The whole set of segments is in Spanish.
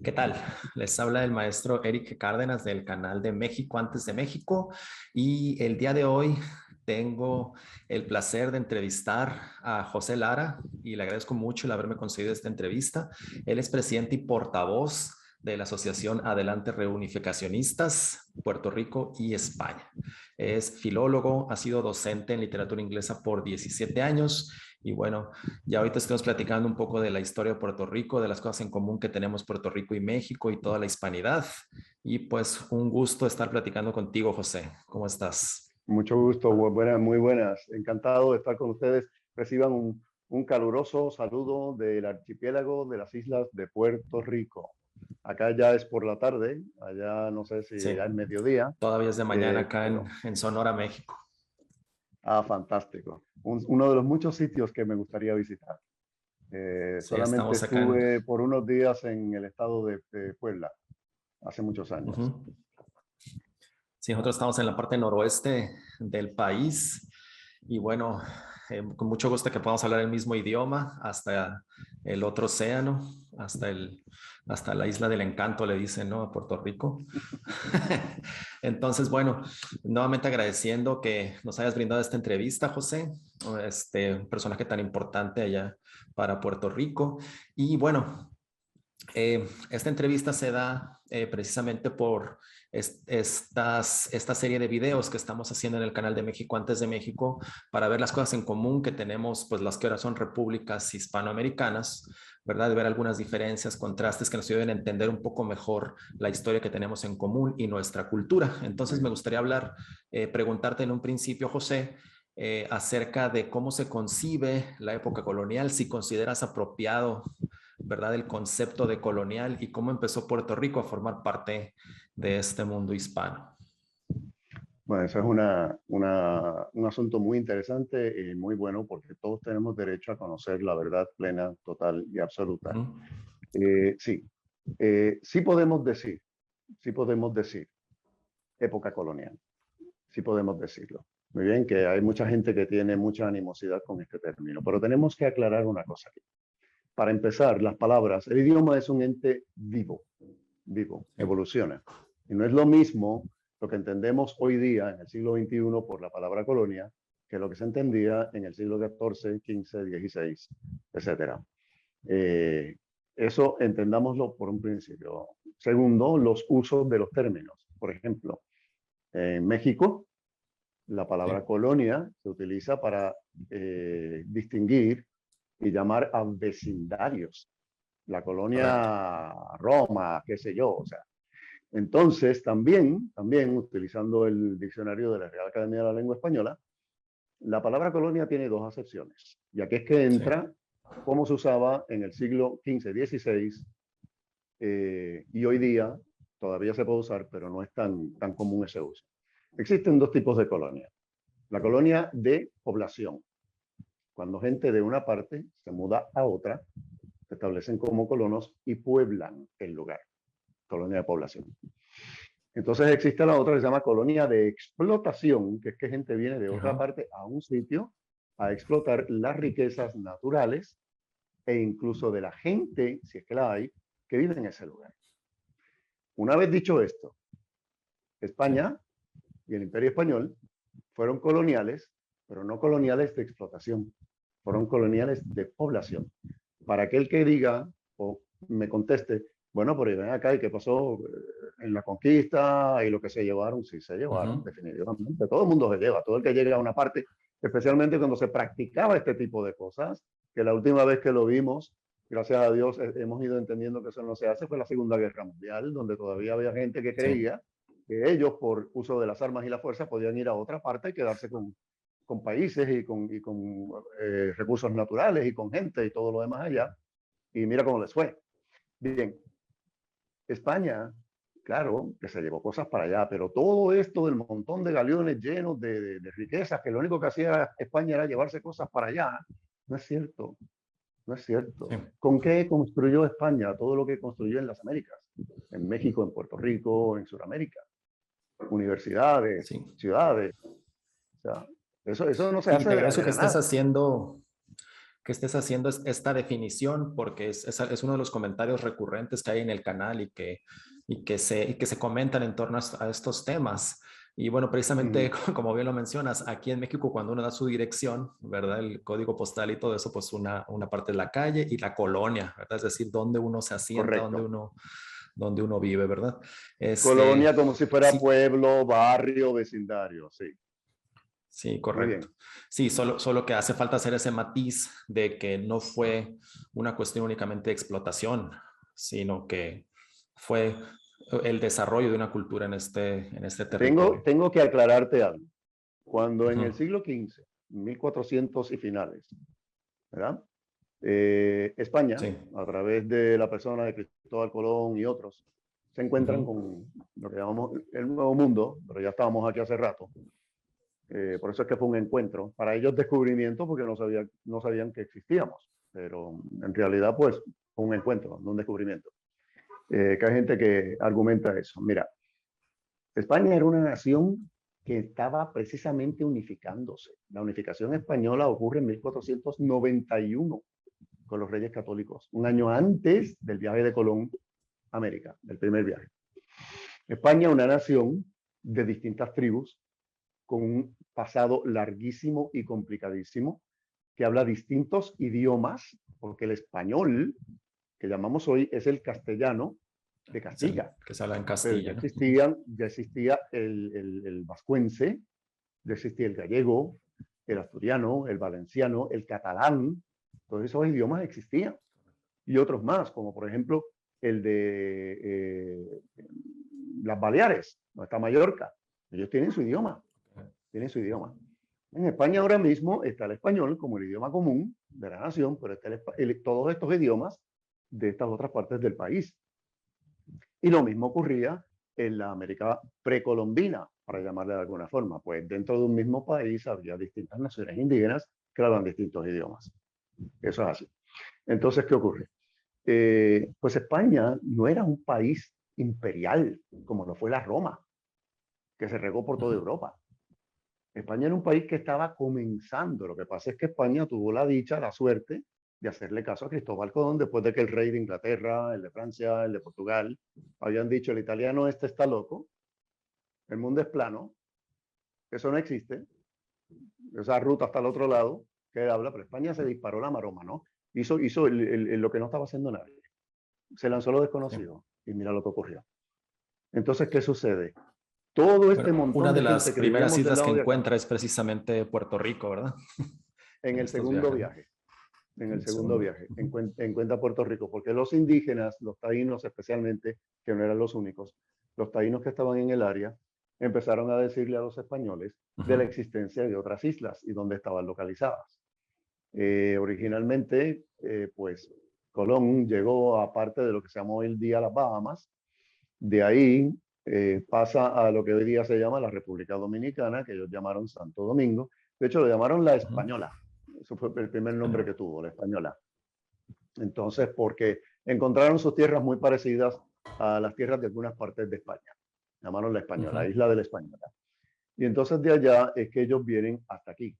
¿Qué tal? Les habla el maestro Eric Cárdenas del canal de México antes de México y el día de hoy tengo el placer de entrevistar a José Lara y le agradezco mucho el haberme concedido esta entrevista. Él es presidente y portavoz de la Asociación Adelante Reunificacionistas, Puerto Rico y España. Es filólogo, ha sido docente en literatura inglesa por 17 años y bueno, ya ahorita estamos platicando un poco de la historia de Puerto Rico, de las cosas en común que tenemos Puerto Rico y México y toda la hispanidad. Y pues un gusto estar platicando contigo, José. ¿Cómo estás? Mucho gusto, buenas, muy buenas. Encantado de estar con ustedes. Reciban un caluroso saludo del archipiélago de las islas de Puerto Rico. Acá ya es por la tarde, allá no sé si Sí, ya es mediodía, todavía es de mañana acá pero en Sonora, México. fantástico. Uno de los muchos sitios que me gustaría visitar. Sí, Solamente estamos acá en... estuve por unos días en el estado de Puebla, hace muchos años. Sí, nosotros estamos en la parte noroeste del país y bueno, con mucho gusto que podamos hablar el mismo idioma hasta el otro océano, hasta la isla del encanto, le dicen, ¿no? A Puerto Rico. Entonces, bueno, nuevamente agradeciendo que nos hayas brindado esta entrevista, José, un personaje tan importante allá para Puerto Rico. Y bueno, esta entrevista se da precisamente por esta serie de videos que estamos haciendo en el canal de México antes de México para ver las cosas en común que tenemos, pues las que ahora son repúblicas hispanoamericanas, ¿verdad? De ver algunas diferencias, contrastes que nos ayuden a entender un poco mejor la historia que tenemos en común y nuestra cultura. Entonces me gustaría preguntarte en un principio, José, acerca de cómo se concibe la época colonial, si consideras apropiado, ¿verdad? El concepto de colonial y cómo empezó Puerto Rico a formar parte de este mundo hispano. Bueno, eso es un asunto muy interesante y muy bueno porque todos tenemos derecho a conocer la verdad plena, total y absoluta. Sí, sí podemos decir época colonial, sí podemos decirlo. Muy bien, que hay mucha gente que tiene mucha animosidad con este término, pero tenemos que aclarar una cosa aquí. Para empezar, las palabras, el idioma es un ente vivo, evoluciona. Y no es lo mismo lo que entendemos hoy día en el siglo XXI por la palabra colonia que lo que se entendía en el siglo XIV, XV, XVI, etc. Eso entendámoslo por un principio. Segundo, los usos de los términos. Por ejemplo, en México, la palabra Sí. colonia se utiliza para distinguir y llamar a vecindarios. La Correcto. colonia Roma, qué sé yo, o sea. Entonces, también utilizando el diccionario de la Real Academia de la Lengua Española, la palabra colonia tiene dos acepciones. Y aquí es que Sí. entra cómo se usaba en el siglo XV, XVI, y hoy día todavía se puede usar, pero no es tan común ese uso. Existen dos tipos de colonia. La colonia de población, cuando gente de una parte se muda a otra, se establecen como colonos y pueblan el lugar, colonia de población. Entonces existe la otra que se llama colonia de explotación, que es que gente viene de otra Ajá. parte a un sitio a explotar las riquezas naturales e incluso de la gente, si es que la hay, que vive en ese lugar. Una vez dicho esto, Sí. España y el Imperio Español fueron coloniales, pero no coloniales de explotación, fueron coloniales de población. Para aquel que diga o me conteste, bueno, pero ven acá, ¿y qué pasó en la conquista y lo que se llevaron? Sí, se llevaron, Ujú. definitivamente. Todo el mundo se lleva, todo el que llega a una parte, especialmente cuando se practicaba este tipo de cosas, que la última vez que lo vimos, gracias a Dios, hemos ido entendiendo que eso no se hace, fue la Segunda Guerra Mundial, donde todavía había gente que Sí. creía que ellos, por uso de las armas y la fuerza, podían ir a otra parte y quedarse con países y con recursos naturales y con gente y todo lo demás allá. Y mira cómo les fue. Bien, España, claro, que se llevó cosas para allá, pero todo esto del montón de galeones llenos de riquezas, que lo único que hacía España era llevarse cosas para allá, no es cierto, no es Sí. cierto. ¿Con qué construyó España todo lo que construyó en las Américas? En México, en Puerto Rico, en Sudamérica. Universidades, Sí. ciudades. O sea, eso no se Y hace te de agradezco que la estés nada. haciendo que estés haciendo esta definición, porque es uno de los comentarios recurrentes que hay en el canal y que se comentan en torno a estos temas. Y bueno, precisamente como bien lo mencionas, aquí en México cuando uno da su dirección, ¿verdad? El código postal y todo eso, pues una parte de la calle y la colonia, ¿verdad? Es decir, dónde uno se asienta, Correcto. dónde uno vive, ¿verdad? Colonia como si fuera Sí, pueblo, barrio, vecindario, sí. sí, Muy correcto. bien. Sí, solo que hace falta hacer ese matiz de que no fue una cuestión únicamente de explotación, sino que fue el desarrollo de una cultura en este territorio. Tengo que aclararte algo. Cuando en el Ujú. siglo XV, 1400 y finales, ¿verdad? España, Sí. a través de la persona de Cristóbal Colón y otros, se encuentran Ujú. con lo que llamamos el Nuevo Mundo, pero ya estábamos aquí hace rato. Por eso es que fue un encuentro. Para ellos descubrimiento porque no sabían que existíamos, pero en realidad pues fue un encuentro, no un descubrimiento. Que hay gente que argumenta eso. Mira, España era una nación que estaba precisamente unificándose. La unificación española ocurre en 1491 con los Reyes Católicos, un año antes del viaje de Colón a América, el primer viaje. España, una nación de distintas tribus, con un pasado larguísimo y complicadísimo, que habla distintos idiomas, porque el español que llamamos hoy es el castellano de Es el Castilla, que se habla en pero Castilla, ¿no? ya existía el vascuence, ya existía el gallego, el asturiano, el valenciano, el catalán, todos esos idiomas existían. Y otros más, como por ejemplo el de las Baleares, donde está Mallorca. Ellos tienen su idioma, tienen su idioma. En España ahora mismo está el español como el idioma común de la nación, pero está todos estos idiomas de estas otras partes del país. Y lo mismo ocurría en la América precolombina, para llamarle de alguna forma, pues dentro de un mismo país había distintas naciones indígenas que hablaban distintos idiomas. Eso es así. Entonces, ¿qué ocurre? Pues España no era un país imperial como lo fue la Roma, que se regó por toda Ujú. Europa. España era un país que estaba comenzando. Lo que pasa es que España tuvo la dicha, la suerte de hacerle caso a Cristóbal Colón después de que el rey de Inglaterra, el de Francia, el de Portugal, habían dicho el italiano este está loco, el mundo es plano, eso no existe, esa ruta hasta el otro lado, que habla, pero España se disparó la maroma, ¿no? Hizo lo que no estaba haciendo nadie. Se lanzó lo Sí. desconocido y mira lo que ocurrió. Entonces, ¿qué sucede? Todo este Bueno, una montón de de las gente que primeras vivíamos del islas que lado de acá, encuentra es precisamente Puerto Rico, ¿verdad? en En el estos segundo viajes, ¿no? viaje, en En el el segundo segundo. viaje, Ujú. encuentra Puerto Rico, porque los indígenas, los taínos especialmente, que no eran los únicos, los taínos que estaban en el área, empezaron a decirle a los españoles de la Ujú. existencia de otras islas y dónde estaban localizadas. Originalmente, pues Colón llegó a parte de lo que se llamó hoy el día las Bahamas, de ahí pasa a lo que hoy día se llama la República Dominicana, que ellos llamaron Santo Domingo. De hecho, lo llamaron la Ujú. Española. Eso fue el primer nombre Español. que tuvo, la Española. Entonces, porque encontraron sus tierras muy parecidas a las tierras de algunas partes de España. Llamaron la Española, Ujú. Isla de la Española. Y entonces de allá es que ellos vienen hasta aquí.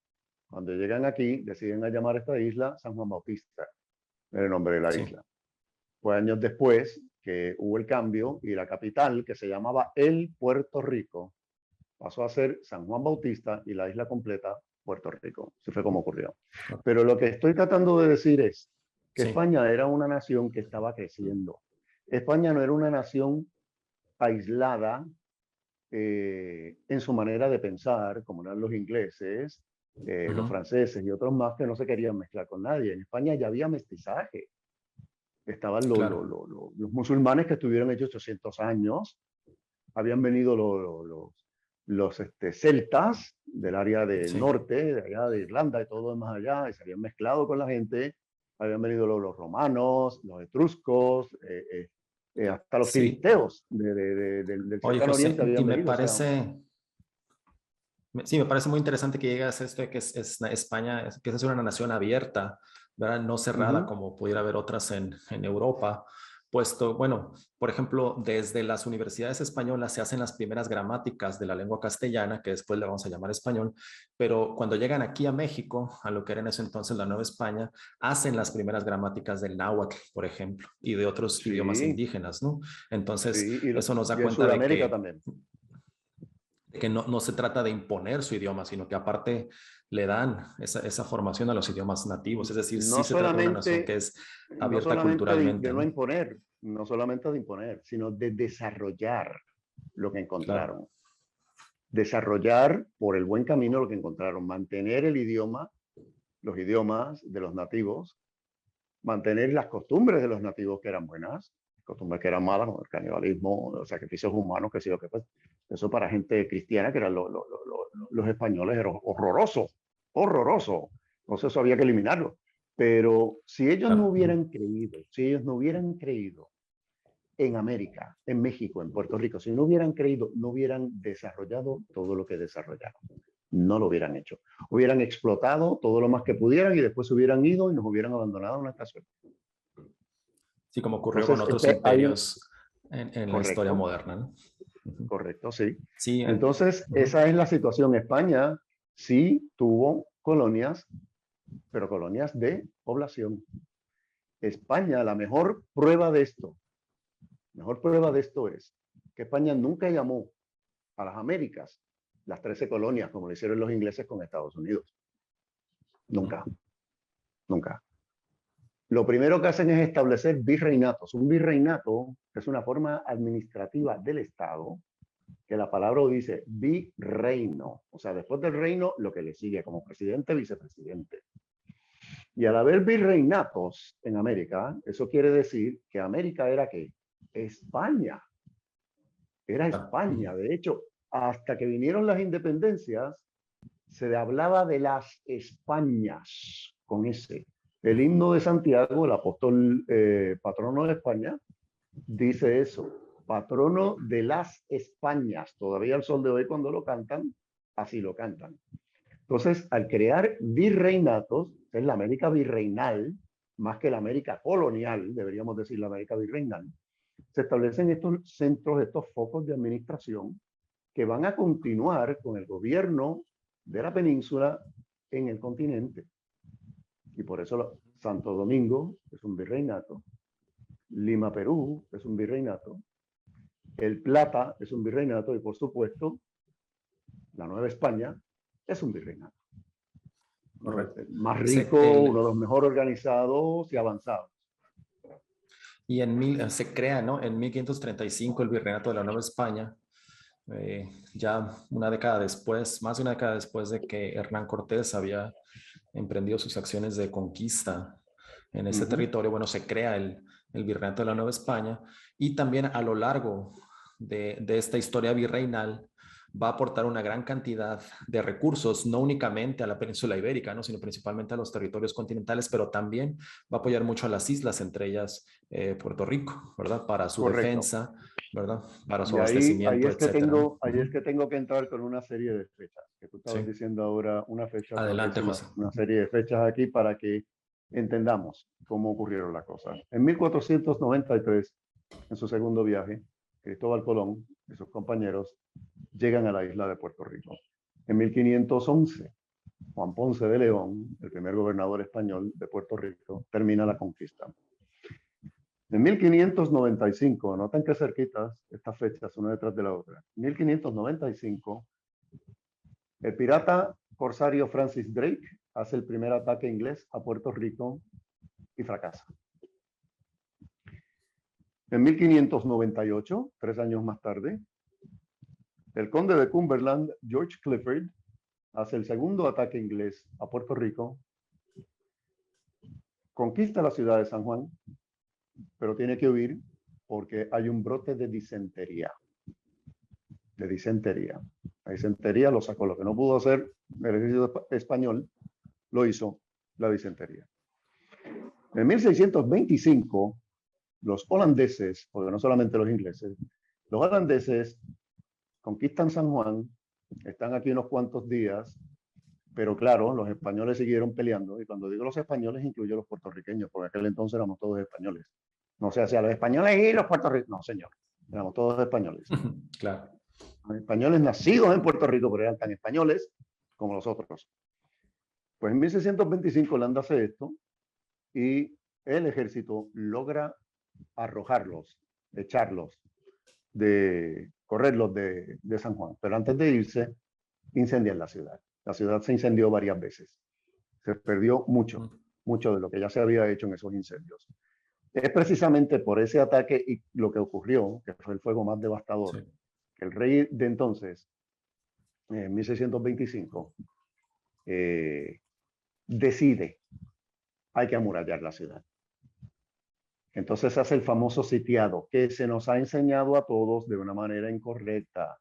Cuando llegan aquí, deciden a llamar a esta isla San Juan Bautista, el nombre de la Sí. isla. Fue años después que hubo el cambio y la capital, que se llamaba El Puerto Rico, pasó a ser San Juan Bautista y la isla completa Puerto Rico. Así fue como ocurrió. Pero lo que estoy tratando de decir es que Sí. España era una nación que estaba creciendo. España no era una nación aislada en su manera de pensar, como eran los ingleses, los Ujú. franceses y otros más que no se querían mezclar con nadie. En España ya había mestizaje. Estaban Claro. los musulmanes que estuvieron hechos 800 años, habían venido celtas del área del Sí. norte, de allá de Irlanda y todo demás allá, y se habían mezclado con la gente, habían venido los romanos, los etruscos, hasta los Sí. filisteos del Oye, cercano José, oriente y habían me venido, o sea, parece, sí, me parece muy interesante que llegas a esto de que es España, que es una nación abierta, ¿verdad? No cerrada uh-huh, como pudiera haber otras en Europa, puesto, bueno, por ejemplo, desde las universidades españolas se hacen las primeras gramáticas de la lengua castellana, que después le vamos a llamar español, pero cuando llegan aquí a México, a lo que era en ese entonces la Nueva España, hacen las primeras gramáticas del náhuatl, por ejemplo, y de otros idiomas Sí, indígenas, ¿no? Entonces, sí, eso nos da y en cuenta de Sudamérica también. que no se trata de imponer su idioma, sino que aparte le dan esa formación a los idiomas nativos. Es decir, sí No se trata de una nación que solamente, es no abierta solamente culturalmente, de no ¿no? imponer, no solamente de imponer, sino de desarrollar lo que Claro. encontraron. Desarrollar por el buen camino lo que encontraron, mantener el idioma, los idiomas de los nativos, mantener las costumbres de los nativos que eran buenas, costumbres que eran malas, como el canibalismo, los sacrificios humanos, que sé yo, que pues, eso para gente cristiana, que eran los españoles, era horroroso, horroroso. Entonces eso había que eliminarlo. Pero si ellos no Claro. hubieran creído, si ellos no hubieran creído en América, en México, en Puerto Rico, si no hubieran creído, no hubieran desarrollado todo lo que desarrollaron. No lo hubieran hecho. Hubieran explotado todo lo más que pudieran y después hubieran ido y nos hubieran abandonado en nuestra suerte. Sí, como ocurrió con Entonces, otros hay un... imperios en la historia Correcto, moderna, ¿no? Ujú. correcto, sí. Sí, Entonces, ujú. esa es la situación. España sí tuvo colonias, pero colonias de población. España, la mejor prueba de esto es que España nunca llamó a las Américas las 13 colonias, como lo hicieron los ingleses con Estados Unidos. Ujú. Nunca, nunca. Lo primero que hacen es establecer virreinatos. Un virreinato es una forma administrativa del Estado que la palabra dice virreino. O sea, después del reino, lo que le sigue como presidente, vicepresidente. Y al haber virreinatos en América, eso quiere decir que América era ¿qué? España. Era Ah, España. De hecho, hasta que vinieron las independencias, se hablaba de las Españas con ese. El himno de Santiago, el apóstol patrono de España, dice eso, patrono de las Españas. Todavía al sol de hoy cuando lo cantan, así lo cantan. Entonces, al crear virreinatos, es la América virreinal, más que la América colonial, deberíamos decir la América virreinal, se establecen estos centros, estos focos de administración que van a continuar con el gobierno de la península en el continente. Y por eso Santo Domingo es un virreinato, Lima, Perú es un virreinato, El Plata es un virreinato y por supuesto la Nueva España es un virreinato. correcto. Más Se, rico, el, uno de los mejor organizados y avanzados. y se crea, ¿no? En 1535 el Virreinato de la Nueva España, ya una década después, más de una década después de que Hernán Cortés había emprendido sus acciones de conquista en ese territorio, bueno, se crea el Virreinato de la Nueva España y también a lo largo de esta historia virreinal va a aportar una gran cantidad de recursos, no únicamente a la península ibérica, ¿no? Sino principalmente a los territorios continentales, pero también va a apoyar mucho a las islas, entre ellas Puerto Rico, ¿verdad? Para su Correcto. defensa, ¿verdad? Para su Y ahí abastecimiento, es que etcétera, ¿no? ahí es que tengo que entrar con una serie de fechas, que tú Sí. estabas diciendo ahora una fecha, tengo que Adelante, decir José. una serie de fechas aquí para que entendamos cómo ocurrieron las cosas. En 1493, en su segundo viaje, Cristóbal Colón y sus compañeros llegan a la isla de Puerto Rico. En 1511, Juan Ponce de León, el primer gobernador español de Puerto Rico, termina la conquista. En 1595, notan que cerquitas estas fechas, una detrás de la otra. En 1595, el pirata corsario Francis Drake hace el primer ataque inglés a Puerto Rico y fracasa. En 1598, 3 años más tarde, el conde de Cumberland, George Clifford, hace el segundo ataque inglés a Puerto Rico, conquista la ciudad de San Juan, pero tiene que huir porque hay un brote de disentería. De disentería. La disentería lo sacó. Lo que no pudo hacer el ejército español, lo hizo la disentería. En 1625, los holandeses, porque no solamente los ingleses, los holandeses conquistan San Juan, están aquí unos cuantos días, pero claro, los españoles siguieron peleando, y cuando digo los españoles, incluyo los puertorriqueños, porque en aquel entonces éramos todos españoles. No se hacía los españoles y los puertorriqueños. No, señor. Éramos todos españoles. Claro. Los españoles nacidos en Puerto Rico, pero eran tan españoles como los otros. Pues en 1625 Holanda hace esto y el ejército logra arrojarlos, echarlos, correrlos de San Juan. Pero antes de irse, incendian la ciudad. La ciudad se incendió varias veces. Se perdió mucho de lo que ya se había hecho en esos incendios. Es precisamente por ese ataque y lo que ocurrió, que fue el fuego más devastador, Sí. que el rey de entonces, en 1625, decide, hay que amurallar la ciudad. Entonces hace el famoso sitiado, que se nos ha enseñado a todos de una manera incorrecta.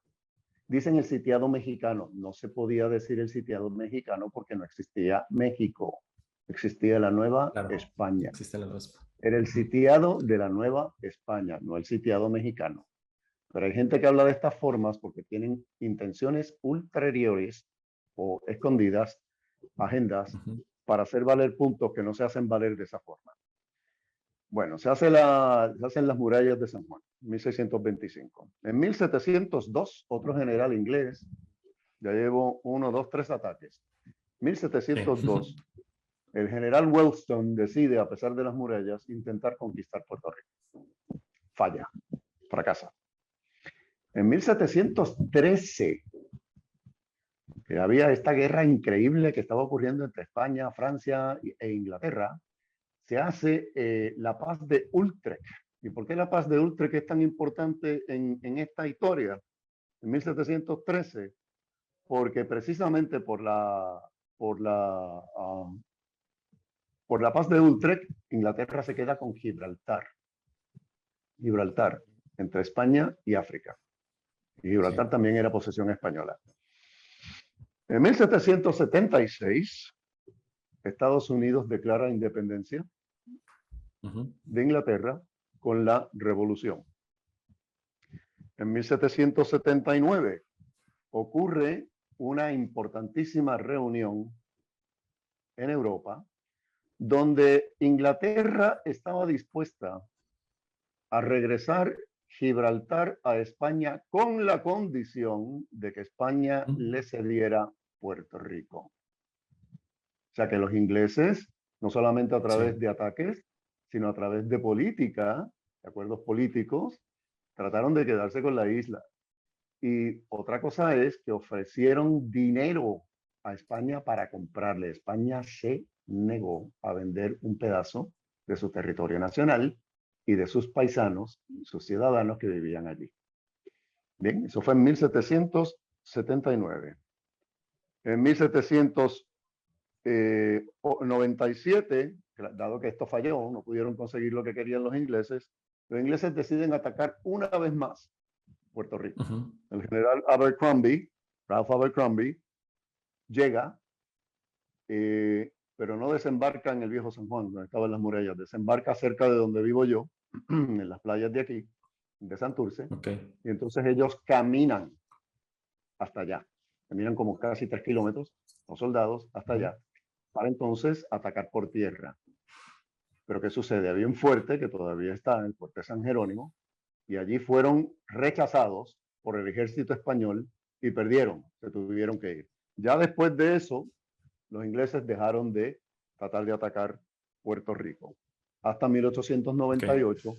Dicen el sitiado mexicano, no se podía decir el sitiado mexicano porque no existía México, existía la Nueva Claro. España. Existe la dos. Era el sitiado de la Nueva España, no el sitiado mexicano. Pero hay gente que habla de estas formas porque tienen intenciones ulteriores o escondidas, agendas, para hacer valer puntos que no se hacen valer de esa forma. Bueno, se hacen las murallas de San Juan, 1625. En 1702, otro general inglés, ya llevo 1, 2, 3 ataques. 1702, el general Wellston decide, a pesar de las murallas, intentar conquistar Puerto Rico. Falla, fracasa. En 1713, que había esta guerra increíble que estaba ocurriendo entre España, Francia e Inglaterra, se hace la paz de Utrecht. ¿Y por qué la paz de Utrecht es tan importante en esta historia? En 1713, porque precisamente por la paz de Utrecht, Inglaterra se queda con Gibraltar. Gibraltar, entre España y África. Y Gibraltar también era posesión española. En 1776, Estados Unidos declara independencia de Inglaterra con la Revolución. En 1779 ocurre una importantísima reunión en Europa donde Inglaterra estaba dispuesta a regresar Gibraltar a España con la condición de que España le cediera Puerto Rico. O sea que los ingleses, no solamente a través de ataques, sino a través de política, de acuerdos políticos, trataron de quedarse con la isla. Y otra cosa es que ofrecieron dinero a España para comprarle. España se negó a vender un pedazo de su territorio nacional y de sus paisanos, sus ciudadanos que vivían allí. Bien, eso fue en 1779. En 1797, dado que esto falló, no pudieron conseguir lo que querían los ingleses deciden atacar una vez más Puerto Rico. El general Abercrombie, Ralph Abercrombie, llega, pero no desembarca en el viejo San Juan, donde estaban las murallas, desembarca cerca de donde vivo yo, en las playas de aquí, de Santurce, y entonces ellos caminan hasta allá, caminan como casi 3 kilómetros, los soldados, hasta allá, para entonces atacar por tierra. Pero ¿qué sucede? Había un fuerte que todavía está, el fuerte San Jerónimo, y allí fueron rechazados por el ejército español y perdieron, se tuvieron que ir. Ya después de eso, los ingleses dejaron de tratar de atacar Puerto Rico, hasta 1898,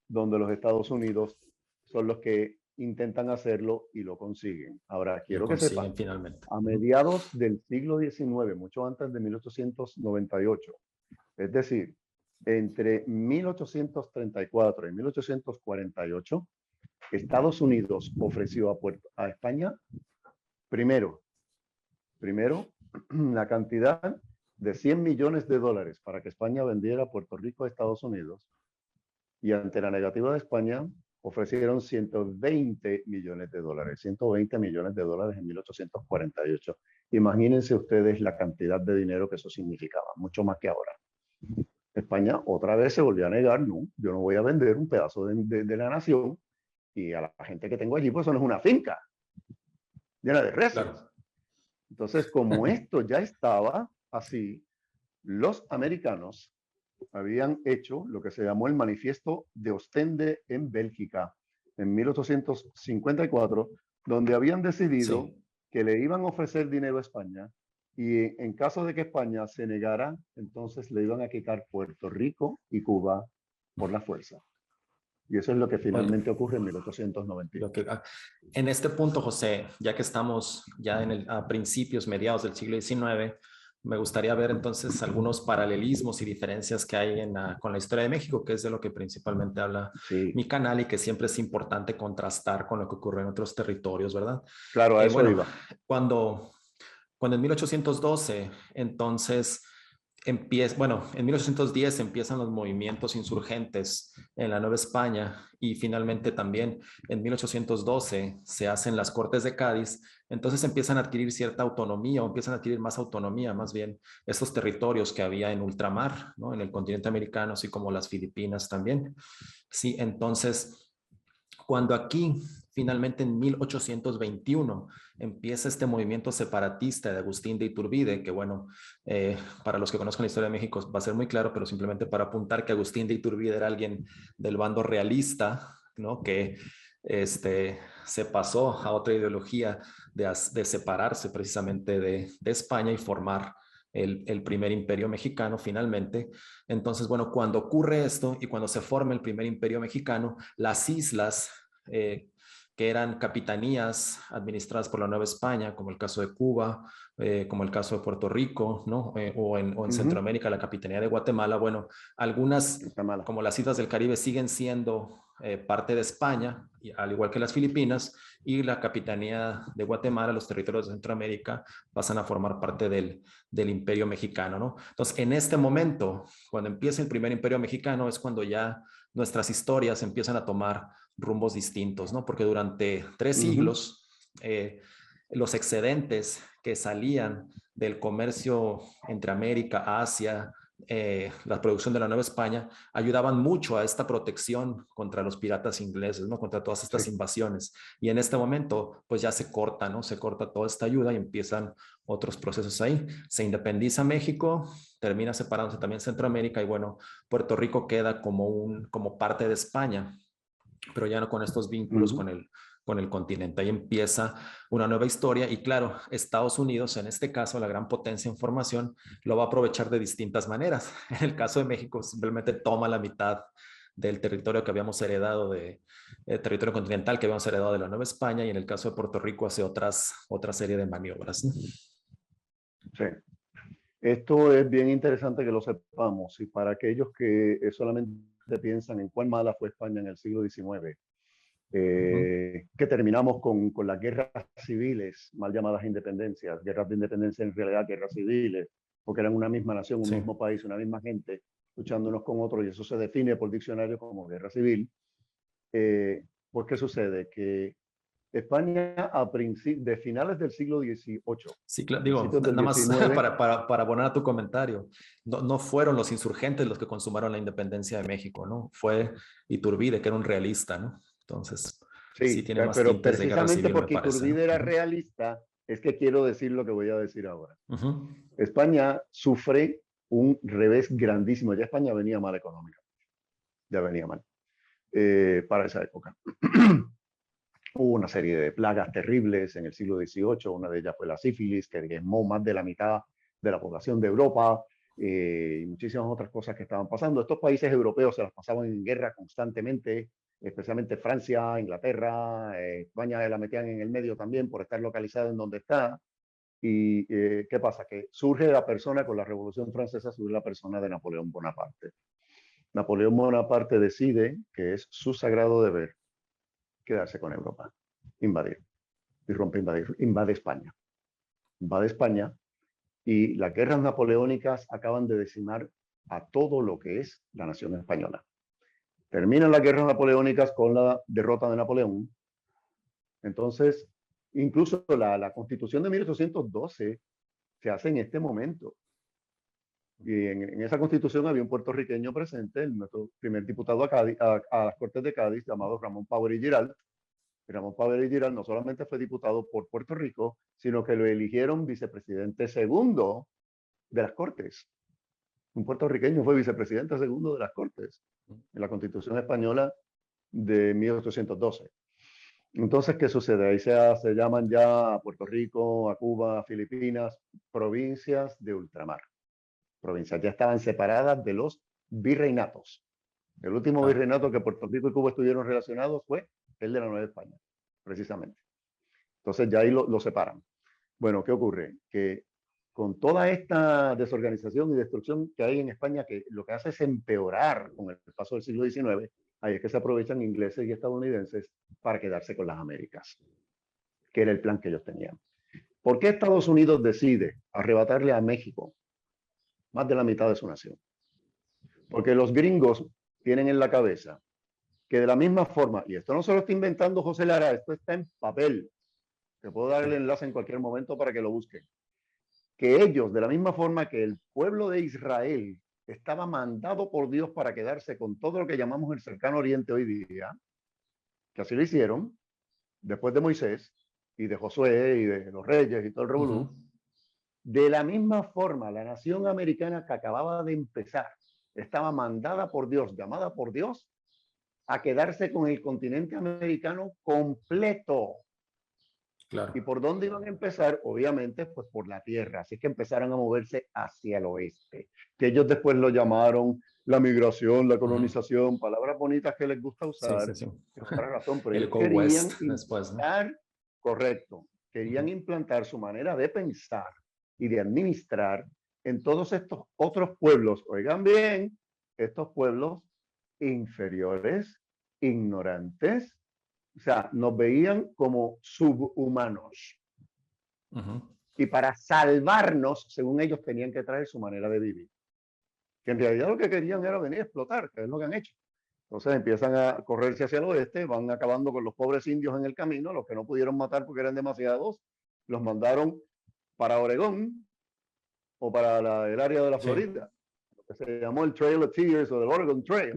donde los Estados Unidos son los que intentan hacerlo y lo consiguen. Ahora, quiero que sepan, finalmente. a mediados del siglo XIX, mucho antes de 1898, es decir, entre 1834 y 1848, Estados Unidos ofreció a España primero la cantidad de 100 millones de dólares para que España vendiera Puerto Rico a Estados Unidos, y ante la negativa de España ofrecieron 120 millones de dólares, 120 millones de dólares en 1848. Imagínense ustedes la cantidad de dinero que eso significaba, mucho más que ahora. España otra vez se volvió a negar, no, yo no voy a vender un pedazo de la nación, y a la gente que tengo allí, pues eso no es una finca llena de reses. Claro. Entonces, como esto ya estaba así, los americanos habían hecho lo que se llamó el Manifiesto de Ostende en Bélgica en 1854, donde habían decidido Sí. que le iban a ofrecer dinero a España y en caso de que España se negara, entonces le iban a quitar Puerto Rico y Cuba por la fuerza. Y eso es lo que Oye, finalmente ocurre en 1898. en este punto, José, ya que estamos ya a principios, mediados del siglo XIX, me gustaría ver entonces algunos paralelismos y diferencias que hay con la historia de México, que es de lo que principalmente habla Sí, mi canal y que siempre es importante contrastar con lo que ocurre en otros territorios, ¿verdad? claro, a eso Bueno, iba. cuando, cuando en 1812, entonces, bueno, en 1810 empiezan los movimientos insurgentes en la Nueva España y finalmente también en 1812 se hacen las Cortes de Cádiz, entonces empiezan a adquirir cierta autonomía o empiezan a adquirir más autonomía, más bien, estos territorios que había en ultramar, ¿no? En el continente americano, así como las Filipinas también. Sí, entonces cuando aquí, finalmente en 1821, empieza este movimiento separatista de Agustín de Iturbide, que bueno, para los que conozcan la historia de México va a ser muy claro, pero simplemente para apuntar que Agustín de Iturbide era alguien del bando realista, ¿no? Que se pasó a otra ideología de separarse precisamente de España y formar el primer imperio mexicano finalmente. Entonces, bueno, cuando ocurre esto y cuando se forma el primer imperio mexicano, las islas que eran capitanías administradas por la Nueva España, como el caso de Cuba, como el caso de Puerto Rico, ¿no? O en Ujú, Centroamérica, la capitanía de Guatemala, bueno, algunas, está mala. como las islas del Caribe, siguen siendo parte de España, al igual que las Filipinas, y la capitanía de Guatemala, los territorios de Centroamérica, pasan a formar parte del imperio mexicano, ¿no? Entonces, en este momento, cuando empieza el primer imperio mexicano, es cuando ya nuestras historias empiezan a tomar rumbos distintos, ¿no? Porque durante 3 siglos, los excedentes que salían del comercio entre América, Asia, la producción de la Nueva España, ayudaban mucho a esta protección contra los piratas ingleses, ¿no? Contra todas estas Sí. invasiones. Y en este momento, pues ya se corta, ¿no? Se corta toda esta ayuda y empiezan otros procesos ahí. Se independiza México, termina separándose también Centroamérica y bueno, Puerto Rico queda como parte de España, pero ya no con estos vínculos Ujú, con el continente. Ahí empieza una nueva historia y claro, Estados Unidos, en este caso, la gran potencia en formación, lo va a aprovechar de distintas maneras. En el caso de México, simplemente toma la mitad del territorio que habíamos heredado territorio continental que habíamos heredado de la Nueva España y en el caso de Puerto Rico hace otra serie de maniobras, ¿no? sí. Esto es bien interesante que lo sepamos y para aquellos que solamente piensan en cuán mala fue España en el siglo XIX, Uh -huh. que terminamos con las guerras civiles, mal llamadas independencias, guerras de independencia en realidad guerras civiles, porque eran una misma nación, un Sí. mismo país, una misma gente luchando unos con otros y eso se define por diccionario como guerra civil. Pues ¿qué sucede? Que España de finales del siglo XVIII, Sí, claro, digo, principios del nada más XIX, para abonar a tu comentario, no fueron los insurgentes los que consumaron la independencia de México, ¿no? Fue Iturbide, que era un realista, ¿no? Entonces, sí sí, tiene más pero tintes de guerra precisamente civil, me porque parece, ¿no? Iturbide era Uh -huh. realista, es que quiero decir lo que voy a decir ahora. Uh -huh. España sufre un revés grandísimo. Ya España venía mal económicamente, ya venía mal para esa época. Hubo una serie de plagas terribles en el siglo XVIII, una de ellas fue la sífilis, que diezmó más de la mitad de la población de Europa, y muchísimas otras cosas que estaban pasando. Estos países europeos se las pasaban en guerra constantemente, especialmente Francia, Inglaterra, España la metían en el medio también por estar localizada en donde está. ¿Y qué pasa? Que surge la persona con la Revolución Francesa, surge la persona de Napoleón Bonaparte. Napoleón Bonaparte decide que es su sagrado deber quedarse con Europa, invadir, y rompe invade España. Invade España y las guerras napoleónicas acaban de decimar a todo lo que es la nación española. Terminan las guerras napoleónicas con la derrota de Napoleón. Entonces, incluso la constitución de 1812 se hace en este momento. Y en esa constitución había un puertorriqueño presente, nuestro primer diputado a las Cortes de Cádiz, llamado Ramón Power y Giral. Ramón Power y Giral no solamente fue diputado por Puerto Rico, sino que lo eligieron vicepresidente segundo de las Cortes. Un puertorriqueño fue vicepresidente segundo de las Cortes en la Constitución Española de 1812. Entonces, ¿qué sucede? Ahí se llaman ya a Puerto Rico, a Cuba, a Filipinas, provincias de ultramar. Provincias ya estaban separadas de los virreinatos. El último Claro. virreinato que Puerto Rico y Cuba estuvieron relacionados fue el de la Nueva España, precisamente. Entonces ya ahí lo separan. Bueno, ¿qué ocurre? Que con toda esta desorganización y destrucción que hay en España, que lo que hace es empeorar con el paso del siglo XIX, ahí es que se aprovechan ingleses y estadounidenses para quedarse con las Américas, que era el plan que ellos tenían. ¿Por qué Estados Unidos decide arrebatarle a México más de la mitad de su nación? Porque los gringos tienen en la cabeza que de la misma forma, y esto no se lo está inventando José Lara, esto está en papel, te puedo dar el enlace en cualquier momento para que lo busquen, que ellos, de la misma forma que el pueblo de Israel estaba mandado por Dios para quedarse con todo lo que llamamos el cercano oriente hoy día, que así lo hicieron, después de Moisés y de Josué y de los reyes y todo el revolú, de la misma forma la nación americana que acababa de empezar estaba mandada por Dios, llamada por Dios, a quedarse con el continente americano completo. Claro. ¿Y por dónde iban a empezar? Obviamente, pues por la tierra. Así que empezaron a moverse hacia el oeste, que ellos después lo llamaron la migración, la colonización, palabras bonitas que les gusta Sí, usar, sí, sí. es otra razón, pero El ellos Go querían West después, ¿no? implantar, correcto, querían implantar su manera de pensar y de administrar en todos estos otros pueblos. Oigan bien, estos pueblos inferiores, ignorantes, o sea, nos veían como subhumanos. Y para salvarnos, según ellos, tenían que traer su manera de vivir. Que en realidad lo que querían era venir a explotar, que es lo que han hecho. Entonces empiezan a correrse hacia el oeste, van acabando con los pobres indios en el camino, los que no pudieron matar porque eran demasiados, los mandaron para Oregón o para el área de la Sí. Florida, lo que se llamó el Trail of Tears o el Oregon Trail,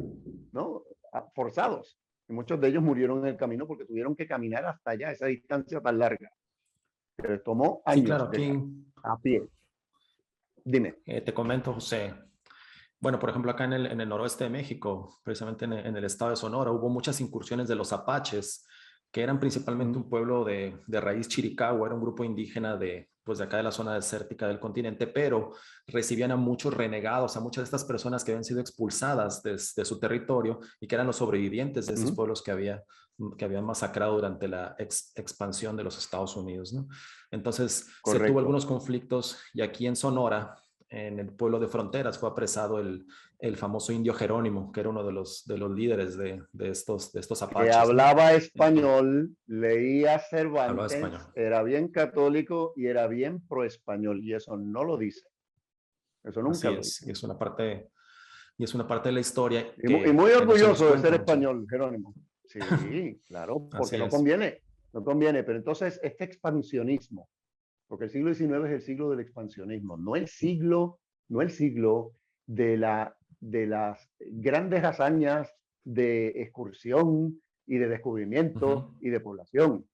¿no? Forzados. Y muchos de ellos murieron en el camino porque tuvieron que caminar hasta allá, esa distancia tan larga, que les tomó Sí, claro, años aquí llegar a pie. Dime. te comento, José. Bueno, por ejemplo, acá en el noroeste de México, precisamente en el estado de Sonora, hubo muchas incursiones de los apaches, que eran principalmente un pueblo de raíz chiricahua, era un grupo indígena pues de acá de la zona desértica del continente, pero recibían a muchos renegados, a muchas de estas personas que habían sido expulsadas de su territorio y que eran los sobrevivientes de esos pueblos que habían masacrado durante la expansión de los Estados Unidos, ¿no? Entonces, se tuvo Correcto. algunos conflictos y aquí en Sonora, en el pueblo de Fronteras, fue apresado el famoso indio Jerónimo, que era uno de los líderes de estos Que apaches, ¿no? hablaba Entonces, español, leía hablaba español. Cervantes, era bien católico y era bien pro español, y eso no lo dice. Eso nunca Así lo es, dice. y es una parte de la historia Y muy que no se nos orgulloso de cuenta ser mucho. español, Jerónimo. Sí, claro, Así porque no es. conviene, no conviene. Pero entonces este expansionismo, porque el siglo XIX es el siglo del expansionismo, no el siglo de las grandes hazañas de excursión y de descubrimiento y de población.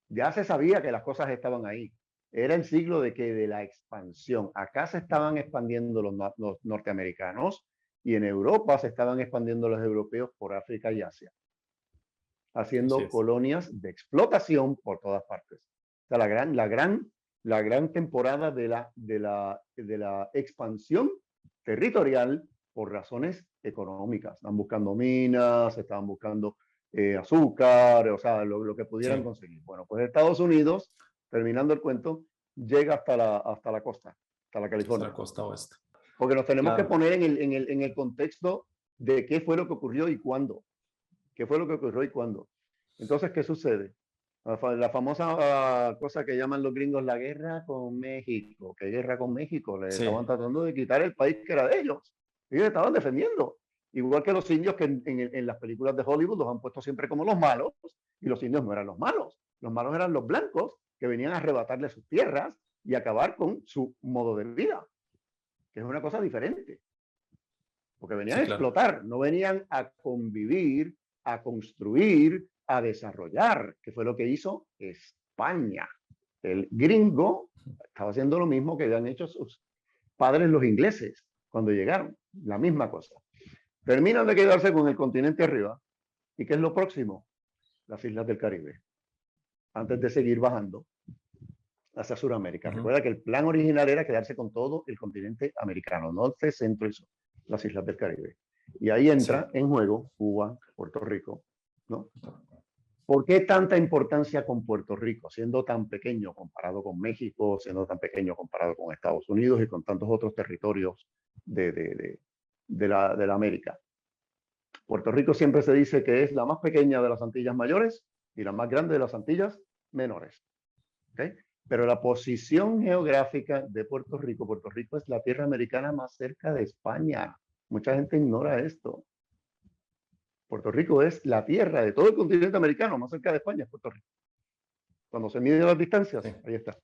Ya se sabía que las cosas estaban ahí. Era el siglo de la expansión. Acá se estaban expandiendo los norteamericanos y en Europa se estaban expandiendo los europeos por África y Asia, Así haciendo es. colonias de explotación por todas partes. O sea, la gran temporada de la expansión territorial por razones económicas. Estaban buscando minas, estaban buscando azúcar, o sea, lo que Sí, pudieran conseguir. Bueno, pues Estados Unidos, terminando el cuento, llega hasta la costa, hasta la hasta la California. costa oeste. Porque nos tenemos que Claro. poner en el contexto de qué fue lo que ocurrió y cuándo. ¿Qué fue lo que ocurrió y cuándo? Entonces, ¿qué sucede? La famosa cosa que llaman los gringos la guerra con México. ¿Qué guerra con México? Le Sí, estaban tratando de quitar el país que era de ellos. Ellos estaban defendiendo. Igual que los indios que en las películas de Hollywood los han puesto siempre como los malos, y los indios no eran los malos. Los malos eran los blancos que venían a arrebatarle sus tierras y acabar con su modo de vida, que es una cosa diferente. Porque venían sí, a claro. explotar, no venían a convivir, a construir, a desarrollar, que fue lo que hizo España. El gringo estaba haciendo lo mismo que habían hecho sus padres los ingleses. cuando llegaron, la misma cosa. Terminan de quedarse con el continente arriba. ¿Y qué es lo próximo? Las islas del Caribe, antes de seguir bajando hacia Sudamérica. Recuerda que el plan original era quedarse con todo el continente americano, norte, centro y sur, las islas del Caribe. Y ahí entra en juego Cuba, Puerto Rico, ¿no? ¿Por qué tanta importancia con Puerto Rico, siendo tan pequeño comparado con México, siendo tan pequeño comparado con Estados Unidos y con tantos otros territorios de la América? Puerto Rico siempre se dice que es la más pequeña de las Antillas Mayores y la más grande de las Antillas Menores. ¿Okay? Pero la posición geográfica de Puerto Rico es la tierra americana más cerca de España. Mucha gente ignora esto. Puerto Rico es la tierra de todo el continente americano más cerca de España, es Puerto Rico. Cuando se miden las distancias, sí, ahí está.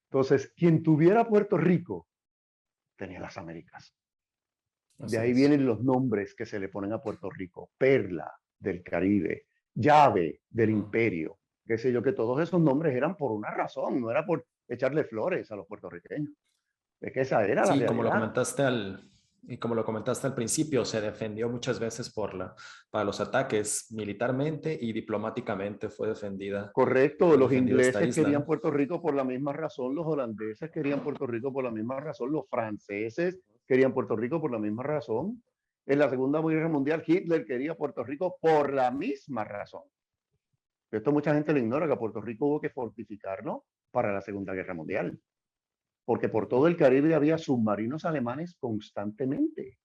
Entonces, quien tuviera Puerto Rico tenía las Américas. De ahí vienen los nombres que se le ponen a Puerto Rico: Perla del Caribe, Llave del Imperio, qué sé yo, que todos esos nombres eran por una razón, no era por echarle flores a los puertorriqueños. Es que esa era la realidad. Como lo comentaste al principio, se defendió muchas veces para los ataques militarmente y diplomáticamente fue defendida. Correcto, los ingleses querían Puerto Rico por la misma razón, los holandeses querían Puerto Rico por la misma razón, los franceses querían Puerto Rico por la misma razón. En la Segunda Guerra Mundial, Hitler quería Puerto Rico por la misma razón. Esto mucha gente lo ignora, que a Puerto Rico hubo que fortificarlo para la Segunda Guerra Mundial. Porque por todo el Caribe había submarinos alemanes constantemente.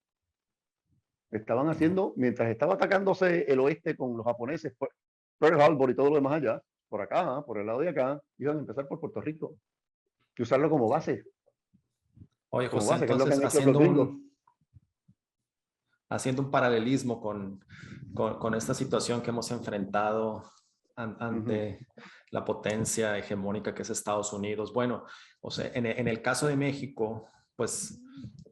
Estaban haciendo, mientras estaba atacándose el oeste con los japoneses, Pearl Harbor y todo lo demás allá, por acá, por el lado de acá, iban a empezar por Puerto Rico y usarlo como base. Oye, José, como base, entonces, que es lo que han hecho haciendo un paralelismo con esta situación que hemos enfrentado ante la potencia hegemónica que es Estados Unidos. Bueno, o sea, en el caso de México, pues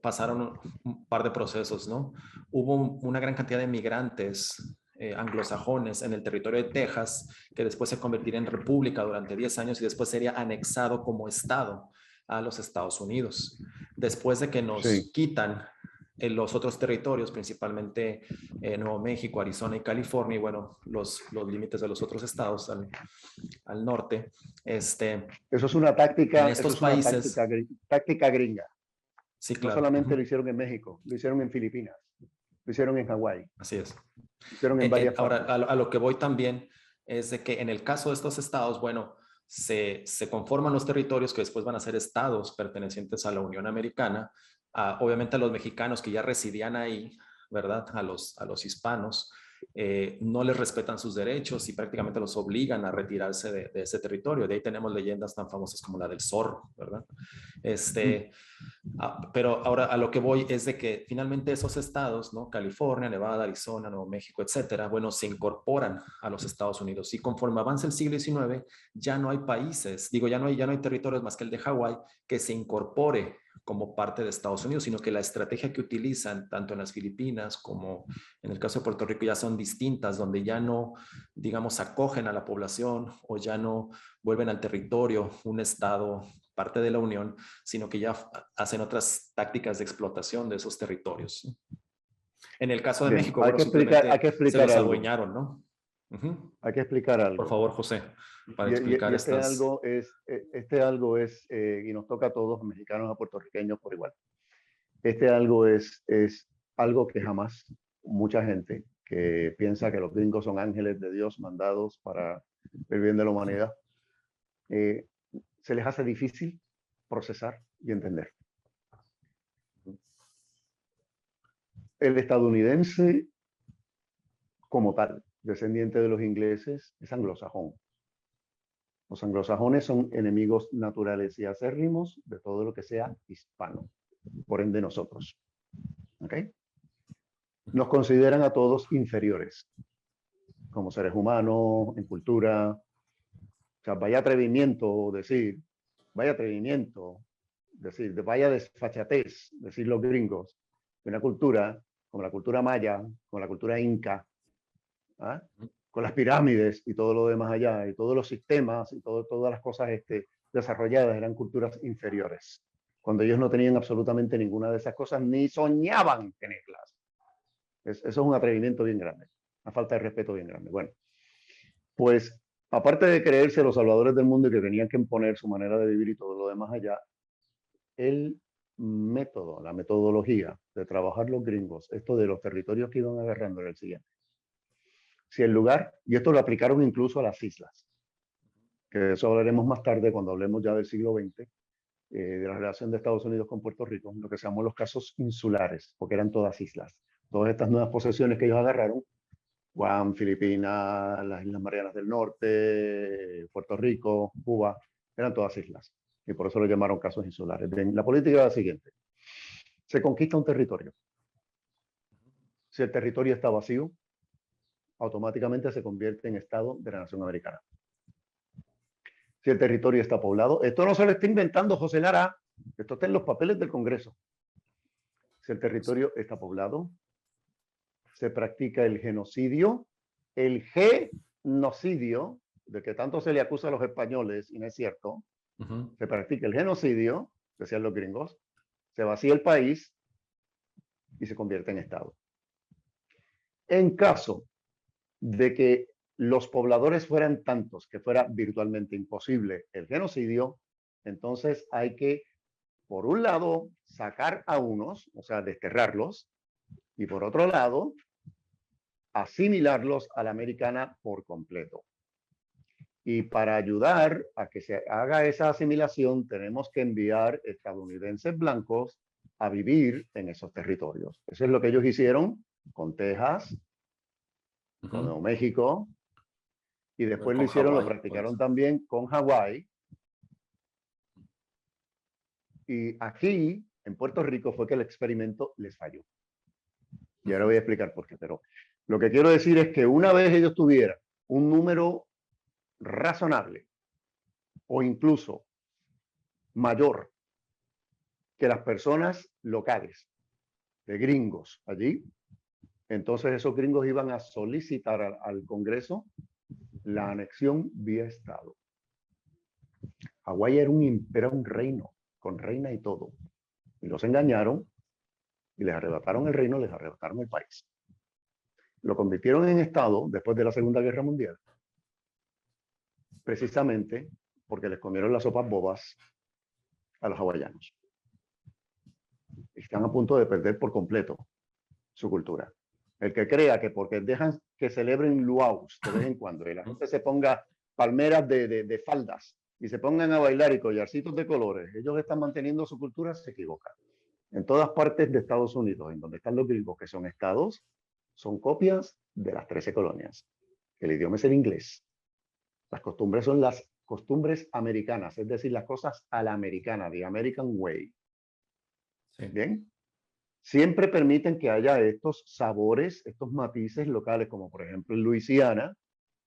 pasaron un par de procesos, ¿no? Hubo una gran cantidad de migrantes anglosajones en el territorio de Texas, que después se convertiría en república durante 10 años y después sería anexado como estado a los Estados Unidos. Después de que nos quitan los otros territorios, principalmente Nuevo México, Arizona y California, y bueno, los límites de los otros estados al norte. Eso es una táctica, en estos países, táctica gringa. Sí, No claro. solamente lo hicieron en México, lo hicieron en Filipinas, lo hicieron en Hawái. Así es. Lo hicieron en varias ahora, partes. a lo que voy también es de que en el caso de estos estados, bueno, se conforman los territorios que después van a ser estados pertenecientes a la Unión Americana. Obviamente a los mexicanos que ya residían ahí, ¿verdad? A los hispanos, no les respetan sus derechos y prácticamente los obligan a retirarse de ese territorio. De ahí tenemos leyendas tan famosas como la del zorro, ¿verdad? Pero ahora a lo que voy es de que finalmente esos estados, ¿no? California, Nevada, Arizona, Nuevo México, etcétera, bueno, se incorporan a los Estados Unidos y conforme avanza el siglo XIX, ya no hay países, digo, ya no hay territorios más que el de Hawái que se incorpore como parte de Estados Unidos, sino que la estrategia que utilizan tanto en las Filipinas como en el caso de Puerto Rico ya son distintas, donde ya no, digamos, acogen a la población o ya no vuelven al territorio un estado parte de la Unión, sino que ya hacen otras tácticas de explotación de esos territorios. En el caso de México, hay, bueno, hay que explicar se los algo. adueñaron, ¿no? Hay que explicar algo. Por favor, José, para explicar este algo es y nos toca a todos, mexicanos a puertorriqueños por igual. Este algo es algo que jamás mucha gente que piensa que los gringos son ángeles de Dios mandados para el bien de la humanidad, se les hace difícil procesar y entender. El estadounidense como tal, descendiente de los ingleses, es anglosajón. Los anglosajones son enemigos naturales y acérrimos de todo lo que sea hispano, por ende nosotros. ¿Ok? Nos consideran a todos inferiores, como seres humanos, en cultura. O sea, vaya atrevimiento decir, vaya desfachatez, decir los gringos, de una cultura como la cultura maya, como la cultura inca, ¿ah? Con las pirámides y todo lo demás allá, y todos los sistemas y todas las cosas desarrolladas eran culturas inferiores. cuando ellos no tenían absolutamente ninguna de esas cosas, ni soñaban tenerlas. Eso es un atrevimiento bien grande, una falta de respeto bien grande. Bueno, pues aparte de creerse los salvadores del mundo y que tenían que imponer su manera de vivir y todo lo demás allá, el método, la metodología de trabajar los gringos, esto de los territorios que iban agarrando era el siguiente. Si el lugar, y esto lo aplicaron incluso a las islas, que de eso hablaremos más tarde cuando hablemos ya del siglo XX, de la relación de Estados Unidos con Puerto Rico, lo que se llamó los casos insulares, porque eran todas islas. Todas estas nuevas posesiones que ellos agarraron, Guam, Filipinas, las Islas Marianas del Norte, Puerto Rico, Cuba, eran todas islas. Y por eso lo llamaron casos insulares. Bien, la política era la siguiente. Se conquista un territorio. Si el territorio está vacío, automáticamente se convierte en Estado de la Nación Americana. Si el territorio está poblado, esto no se lo está inventando José Lara, esto está en los papeles del Congreso. Si el territorio está poblado, se practica el genocidio, el genocidio, de que tanto se le acusa a los españoles, y no es cierto, se practica el genocidio, decían los gringos, se vacía el país y se convierte en Estado. En caso de que los pobladores fueran tantos que fuera virtualmente imposible el genocidio, entonces hay que, por un lado, sacar a unos, o sea, desterrarlos, y por otro lado, asimilarlos a la americana por completo. Y para ayudar a que se haga esa asimilación, tenemos que enviar estadounidenses blancos a vivir en esos territorios. Eso es lo que ellos hicieron con Texas, con Nuevo México, y después lo hicieron, Hawái, lo practicaron también con Hawái. Y aquí, en Puerto Rico, fue que el experimento les falló. Y ahora voy a explicar por qué. Pero lo que quiero decir es que una vez ellos tuvieran un número razonable o incluso mayor que las personas locales de gringos allí, entonces esos gringos iban a solicitar al Congreso la anexión vía Estado. Hawái era un reino, con reina y todo. Y los engañaron y les arrebataron el reino, les arrebataron el país. Lo convirtieron en Estado después de la Segunda Guerra Mundial, precisamente porque les comieron las sopas bobas a los hawaianos. Están a punto de perder por completo su cultura. El que crea que porque dejan que celebren luaus de vez en cuando y la gente se ponga palmeras de faldas y se pongan a bailar y collarcitos de colores, ellos están manteniendo su cultura, se equivocan. En todas partes de Estados Unidos, en donde están los gringos que son estados, son copias de las 13 colonias. El idioma es el inglés. Las costumbres son las costumbres americanas, es decir, las cosas a la americana, the American way. Sí. Bien. Siempre permiten que haya estos sabores, estos matices locales, como por ejemplo en Luisiana,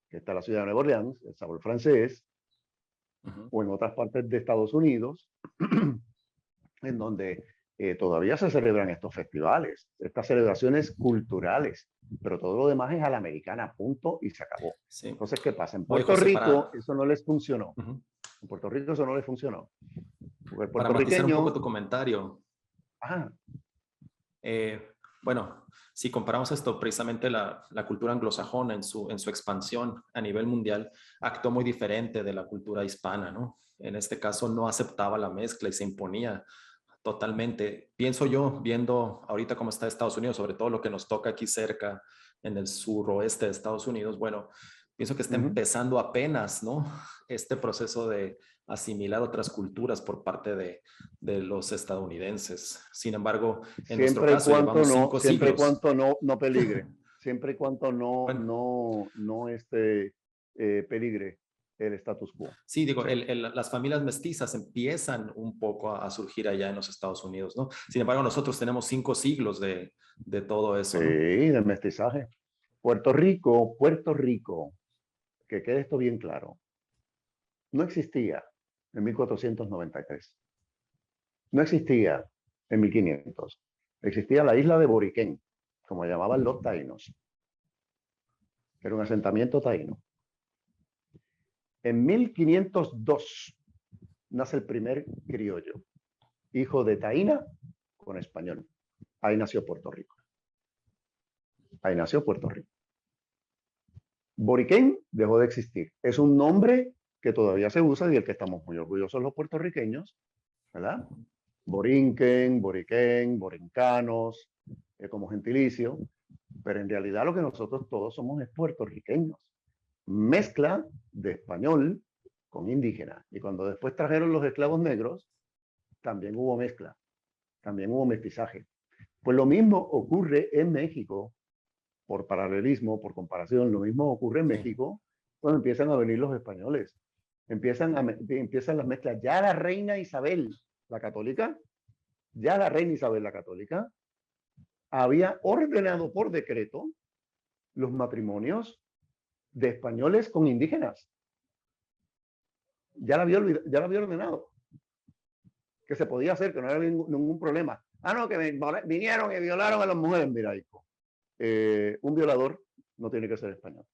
que está la ciudad de Nueva Orleans, el sabor francés, o en otras partes de Estados Unidos, en donde todavía se celebran estos festivales, estas celebraciones culturales, pero todo lo demás es a la americana, punto, y se acabó. Sí. Entonces, ¿qué pasa? En Puerto Rico eso no les funcionó. En Puerto Rico eso no les funcionó. Porque el puertorriqueño... Para matizar un poco tu comentario. Ajá. Bueno, si comparamos esto, precisamente la cultura anglosajona en su expansión a nivel mundial actuó muy diferente de la cultura hispana, ¿no? En este caso no aceptaba la mezcla y se imponía totalmente. Pienso yo, viendo ahorita cómo está Estados Unidos, sobre todo lo que nos toca aquí cerca, en el suroeste de Estados Unidos, bueno, pienso que está empezando apenas, ¿no? Este proceso de asimilar otras culturas por parte de los estadounidenses. Sin embargo, en nuestro caso llevamos 5 siglos. Siempre y cuando no peligre. Siempre y cuando no peligre el status quo. Sí, digo, las familias mestizas empiezan un poco a surgir allá en los Estados Unidos, ¿no? Sin embargo, nosotros tenemos 5 siglos de todo eso, sí, ¿no? De mestizaje. Puerto Rico, que quede esto bien claro, no existía en 1493. No existía en 1500. Existía la isla de Boriquén, como llamaban los taínos. Era un asentamiento taíno. En 1502 nace el primer criollo. hijo de taína con español. Ahí nació Puerto Rico. Ahí nació Puerto Rico. Boriquén dejó de existir. Es un nombre que todavía se usa y del que estamos muy orgullosos los puertorriqueños, ¿verdad? Borinquen, Boriquén, borincanos, como gentilicio, pero en realidad lo que nosotros todos somos es puertorriqueños. Mezcla de español con indígena. Y cuando después trajeron los esclavos negros, también hubo mezcla, también hubo mestizaje. Pues lo mismo ocurre en México, por paralelismo, por comparación, lo mismo ocurre en México cuando empiezan a venir los españoles. Empiezan las mezclas. Ya la reina Isabel, la católica, había ordenado por decreto los matrimonios de españoles con indígenas. Ya la había ordenado. Que se podía hacer, que no había ningún problema. Ah, no, que vinieron y violaron a las mujeres. Mira, hijo, un violador no tiene que ser español.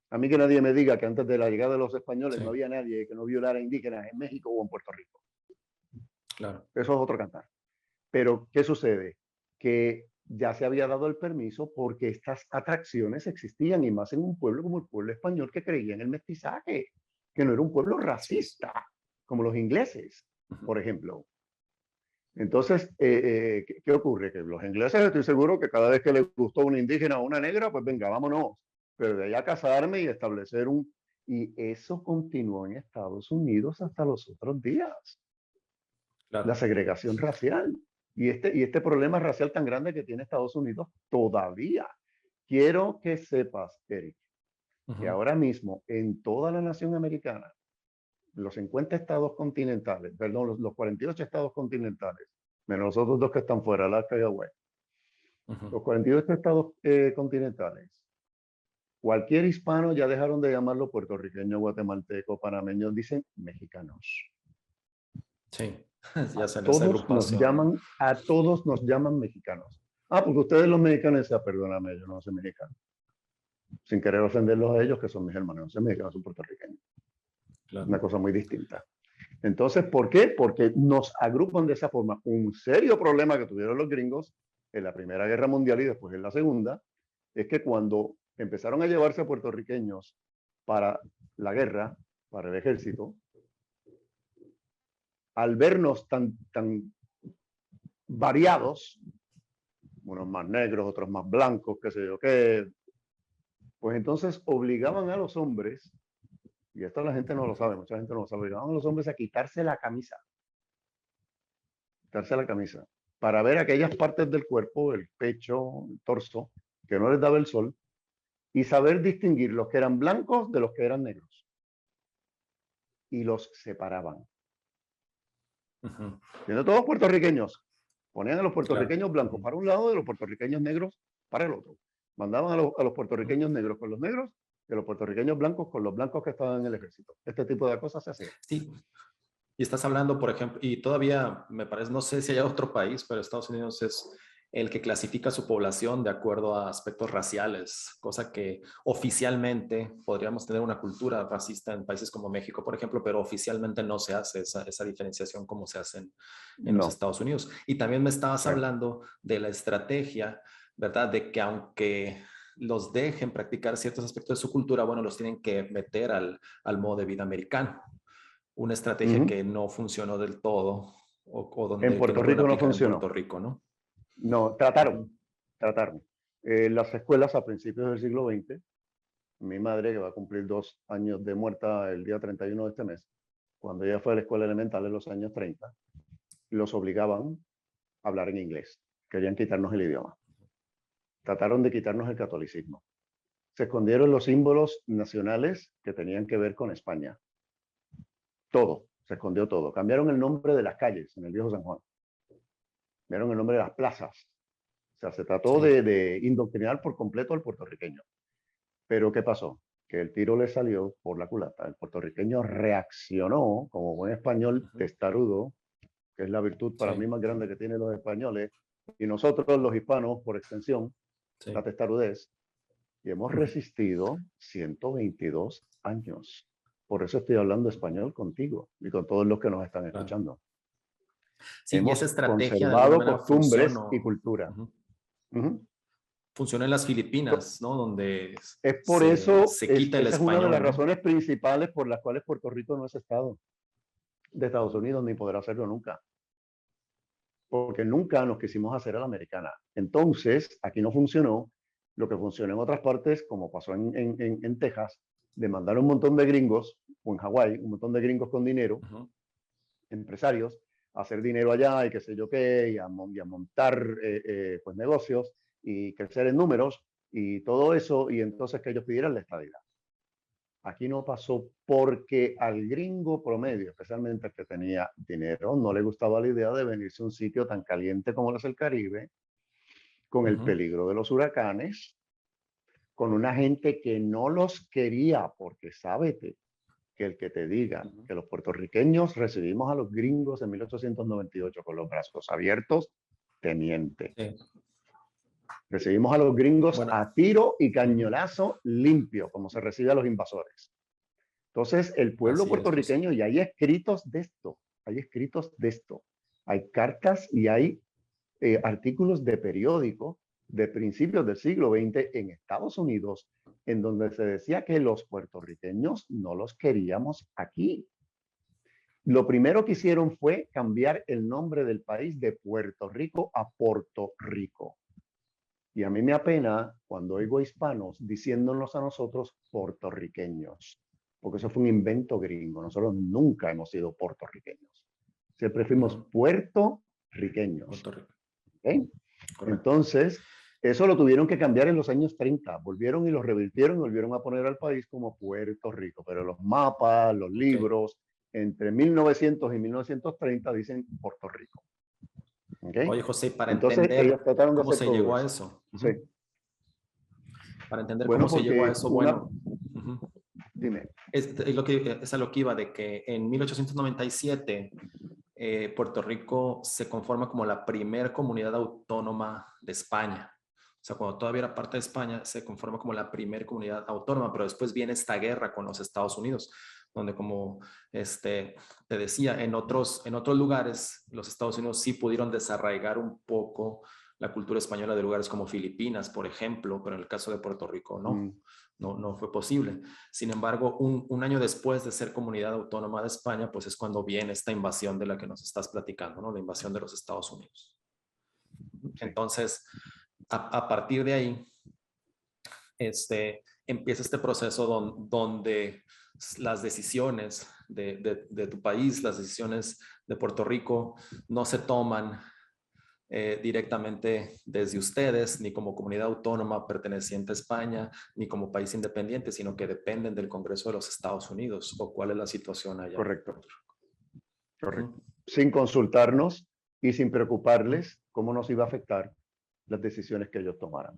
A mí que nadie me diga que antes de la llegada de los españoles no había nadie que no violara indígenas en México o en Puerto Rico. Claro. Eso es otro cantar. Pero, ¿qué sucede? Que ya se había dado el permiso porque estas atracciones existían, y más en un pueblo como el pueblo español que creía en el mestizaje, que no era un pueblo racista, como los ingleses, por ejemplo. Entonces, ¿qué ocurre? Que los ingleses, estoy seguro que cada vez que les gustó una indígena o una negra, pues venga, vámonos. Pero de ahí a casarme y establecer un... Y eso continuó en Estados Unidos hasta los otros días. Claro. La segregación racial. Y este problema racial tan grande que tiene Estados Unidos todavía. Quiero que sepas, Eric, que ahora mismo en toda la nación americana, los 50 estados continentales, perdón, los 48 estados continentales, menos los otros dos que están fuera, Alaska y Hawái, los 48 estados continentales, cualquier hispano ya dejaron de llamarlo puertorriqueño, guatemalteco, panameño, dicen mexicanos. Sí, ya se a todos nos llaman mexicanos. Ah, porque ustedes los mexicanos dicen, perdóname, yo no soy mexicano. Sin querer ofenderlos a ellos, que son mis hermanos, no soy mexicano, soy puertorriqueño. Claro. Una cosa muy distinta. Entonces, ¿por qué? Porque nos agrupan de esa forma. Un serio problema que tuvieron los gringos en la Primera Guerra Mundial y después en la Segunda, es que cuando empezaron a llevarse a puertorriqueños para la guerra, para el ejército, al vernos tan variados, unos más negros, otros más blancos, qué sé yo qué, pues entonces obligaban a los hombres, y esto la gente no lo sabe, mucha gente no lo sabe, obligaban a los hombres a quitarse la camisa, para ver aquellas partes del cuerpo, el pecho, el torso, que no les daba el sol, y saber distinguir los que eran blancos de los que eran negros. Y los separaban. Siendo todos puertorriqueños, ponían a los puertorriqueños blancos para un lado y a los puertorriqueños negros para el otro. Mandaban a los puertorriqueños negros con los negros y a los puertorriqueños blancos con los blancos que estaban en el ejército. Este tipo de cosas se hacía. Sí. Y estás hablando, por ejemplo, y todavía me parece, no sé si hay otro país, pero Estados Unidos es el que clasifica su población de acuerdo a aspectos raciales, cosa que oficialmente podríamos tener una cultura racista en países como México, por ejemplo, pero oficialmente no se hace esa diferenciación como se hace en los Estados Unidos. Y también me estabas hablando de la estrategia, ¿verdad? De que aunque los dejen practicar ciertos aspectos de su cultura, bueno, los tienen que meter al modo de vida americano. Una estrategia que no funcionó del todo o donde en Puerto Rico no funcionó. En Puerto Rico, ¿no? No, trataron. Las escuelas a principios del siglo XX, mi madre, que va a cumplir 2 años de muerta el día 31 de este mes, cuando ella fue a la escuela elemental en los años 30, los obligaban a hablar en inglés. Querían quitarnos el idioma. Trataron de quitarnos el catolicismo. Se escondieron los símbolos nacionales que tenían que ver con España. Todo, se escondió todo. Cambiaron el nombre de las calles en el viejo San Juan. Cambiaron el nombre de las plazas. O sea, se trató de indoctrinar por completo al puertorriqueño. Pero ¿qué pasó? Que el tiro le salió por la culata. El puertorriqueño reaccionó como buen español testarudo, que es la virtud para mí más grande que tienen los españoles, y nosotros los hispanos, por extensión, la testarudez, y hemos resistido 122 años. Por eso estoy hablando español contigo y con todos los que nos están escuchando. Sí, y esa Hemos estrategia de alguna conservado manera costumbres y funcionó. cultura. Ujú. Ujú. Funciona en las Filipinas, ¿no? Donde Es por eso, se quita el esa es una de las español, ¿no? razones principales por las cuales Puerto Rico no es Estado de Estados Unidos ni podrá serlo nunca, porque nunca nos quisimos hacer a la americana. Entonces, aquí no funcionó lo que funcionó en otras partes, como pasó en Texas, de mandar un montón de gringos, o en Hawái, un montón de gringos con dinero, Ujú. empresarios, a hacer dinero allá y qué sé yo qué, y a montar pues negocios y crecer en números y todo eso, y entonces que ellos pidieran la estadidad. Aquí no pasó porque al gringo promedio, especialmente el que tenía dinero, no le gustaba la idea de venirse a un sitio tan caliente como es el Caribe, con el Ujú. peligro de los huracanes, con una gente que no los quería, porque sábete que el que te diga Ujú. que los puertorriqueños recibimos a los gringos en 1898 con los brazos abiertos, te miente. Sí. Recibimos a los gringos Bueno, a tiro y ujú. cañonazo limpio, como se recibe a los invasores. Entonces, el pueblo Así es, José. puertorriqueño, y hay escritos de esto, hay escritos de esto, hay cartas y hay artículos de periódico de principios del siglo XX en Estados Unidos, en donde se decía que los puertorriqueños no los queríamos aquí. Lo primero que hicieron fue cambiar el nombre del país de Puerto Rico a Puerto Rico. Y a mí me apena cuando oigo hispanos diciéndonos a nosotros puertorriqueños, porque eso fue un invento gringo. Nosotros nunca hemos sido puertorriqueños. Siempre fuimos Ujú. puertorriqueños. Puerto Rico, ¿Okay? correcto. Entonces, eso lo tuvieron que cambiar en los años 30. Volvieron y lo revirtieron y volvieron a poner al país como Puerto Rico. Pero los mapas, los Ok. libros, entre 1900 y 1930 dicen Puerto Rico. ¿Okay? Oye, José, para Entonces, ellos entender trataron de cómo hacer se todo llegó a eso. eso, Sí. para entender cómo Bueno, se llegó a porque eso, una, bueno, ujú, dime, es a lo que iba, de que en 1897 Puerto Rico se conforma como la primer comunidad autónoma de España. O sea, cuando todavía era parte de España, se conforma como la primer comunidad autónoma, pero después viene esta guerra con los Estados Unidos, donde como te decía, en otros lugares, los Estados Unidos sí pudieron desarraigar un poco la cultura española de lugares como Filipinas, por ejemplo, pero en el caso de Puerto Rico mm, no fue posible. Sin embargo, un año después de ser comunidad autónoma de España, pues es cuando viene esta invasión de la que nos estás platicando, ¿no? La invasión de los Estados Unidos. sí, Entonces, a partir de ahí, empieza este proceso donde las decisiones de tu país, las decisiones de Puerto Rico, no se toman directamente desde ustedes, ni como comunidad autónoma perteneciente a España, ni como país independiente, sino que dependen del Congreso de los Estados Unidos. ¿O cuál es la situación allá? correcto, correcto. Ujú. Sin consultarnos y sin Ujú. preocuparles cómo nos iba a afectar las decisiones que ellos tomaran.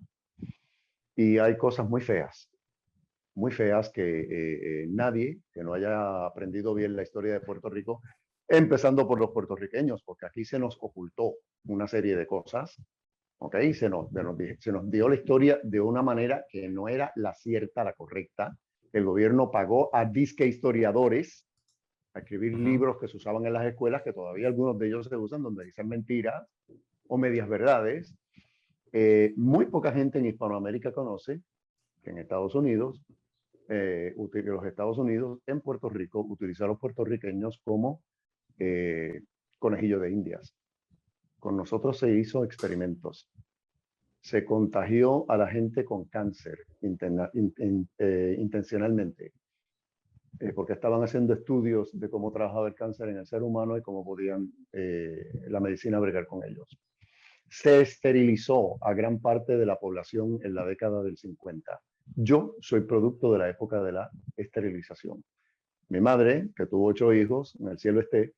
Y hay cosas muy feas que nadie que no haya aprendido bien la historia de Puerto Rico, empezando por los puertorriqueños, porque aquí se nos ocultó una serie de cosas, ¿ok? Se nos dio la historia de una manera que no era la cierta, la correcta. El gobierno pagó a disque historiadores a escribir Ujú. libros que se usaban en las escuelas, que todavía algunos de ellos se usan, donde dicen mentiras o medias verdades. Muy poca gente en Hispanoamérica conoce que en Estados Unidos, los Estados Unidos en Puerto Rico utilizaron a los puertorriqueños como eh, conejillo de indias. Con nosotros se hizo experimentos. Se contagió a la gente con cáncer intencionalmente, porque estaban haciendo estudios de cómo trabajaba el cáncer en el ser humano y cómo podían la medicina bregar con ellos. Se esterilizó a gran parte de la población en la década del 50. Yo soy producto de la época de la esterilización. Mi madre, que tuvo 8 hijos, en el cielo esté,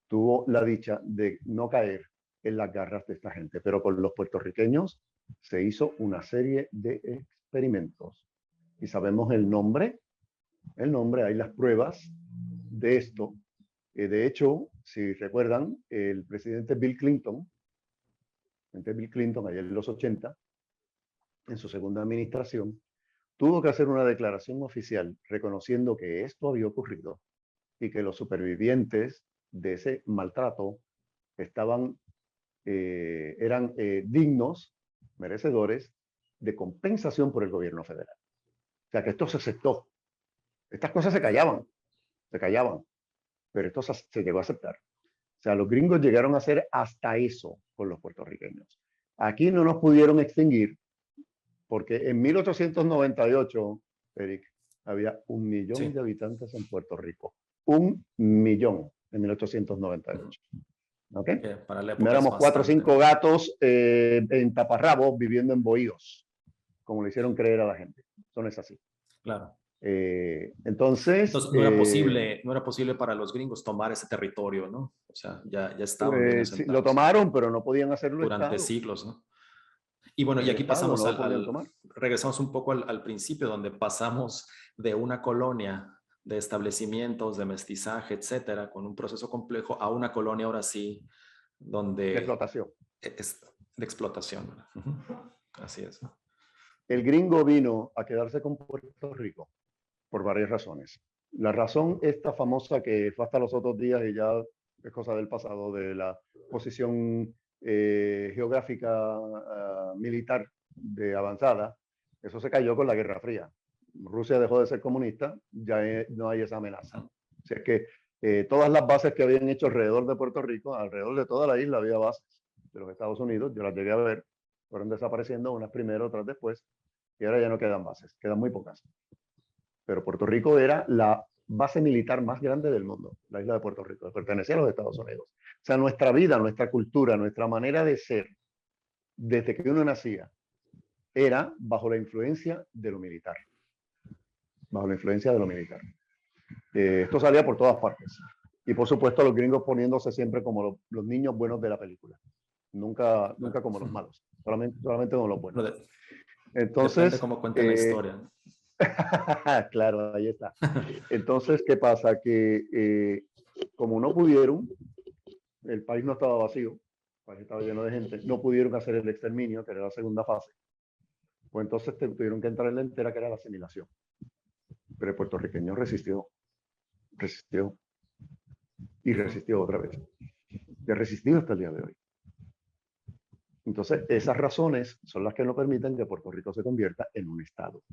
tuvo la dicha de no caer en las garras de esta gente, pero con los puertorriqueños se hizo una serie de experimentos y sabemos el nombre, hay las pruebas de esto. De hecho, si recuerdan, el presidente Bill Clinton, ayer en los 80, en su segunda administración, tuvo que hacer una declaración oficial reconociendo que esto había ocurrido y que los supervivientes de ese maltrato eran dignos, merecedores de compensación por el gobierno federal. O sea, que esto se aceptó. Estas cosas se callaban, pero esto se llegó a aceptar. O sea, los gringos llegaron a hacer hasta eso con los puertorriqueños. Aquí no nos pudieron extinguir porque en 1898, Eric, había 1 millón de habitantes en Puerto Rico. 1 millón en 1898. ¿Ok? Para la No época es éramos 4 o bastante. 5 gatos en taparrabos viviendo en bohíos, como le hicieron creer a la gente. Eso no es así. Claro. Entonces no era posible para los gringos tomar ese territorio, ¿no? O sea, ya estaban bien sí, lo asentados tomaron, pero no podían hacerlo el durante Estado. siglos, ¿no? Y bueno, y El aquí Estado pasamos no lo podían tomar. regresamos un poco al principio, donde pasamos de una colonia de establecimientos, de mestizaje, etcétera, con un proceso complejo, a una colonia ahora sí, donde De explotación. es de explotación. Así es. El gringo vino a quedarse con Puerto Rico por varias razones. La razón esta famosa que fue hasta los otros días y ya es cosa del pasado, de la posición geográfica militar de avanzada, eso se cayó con la Guerra Fría. Rusia dejó de ser comunista, ya no hay esa amenaza. O sea que todas las bases que habían hecho alrededor de Puerto Rico, alrededor de toda la isla había bases de los Estados Unidos, yo las llegué a ver, fueron desapareciendo unas primero, otras después, y ahora ya no quedan bases, quedan muy pocas. Pero Puerto Rico era la base militar más grande del mundo, la isla de Puerto Rico, pertenecía a los Estados Unidos. O sea, nuestra vida, nuestra cultura, nuestra manera de ser, desde que uno nacía, era bajo la influencia de lo militar. Bajo la influencia de lo militar. Esto salía por todas partes. Y por supuesto los gringos poniéndose siempre como los niños buenos de la película. Nunca como los malos, solamente como los buenos. Entonces, depende cómo cuenten la historia. Claro, ahí está. Entonces, ¿qué pasa? Que como no pudieron, el país no estaba vacío, el país estaba lleno de gente, no pudieron hacer el exterminio, que era la segunda fase. Pues entonces tuvieron que entrar en la entera, que era la asimilación. Pero el puertorriqueño resistió y resistió otra vez. Y ha resistido hasta el día de hoy. Entonces, esas razones son las que no permiten que Puerto Rico se convierta en un estado.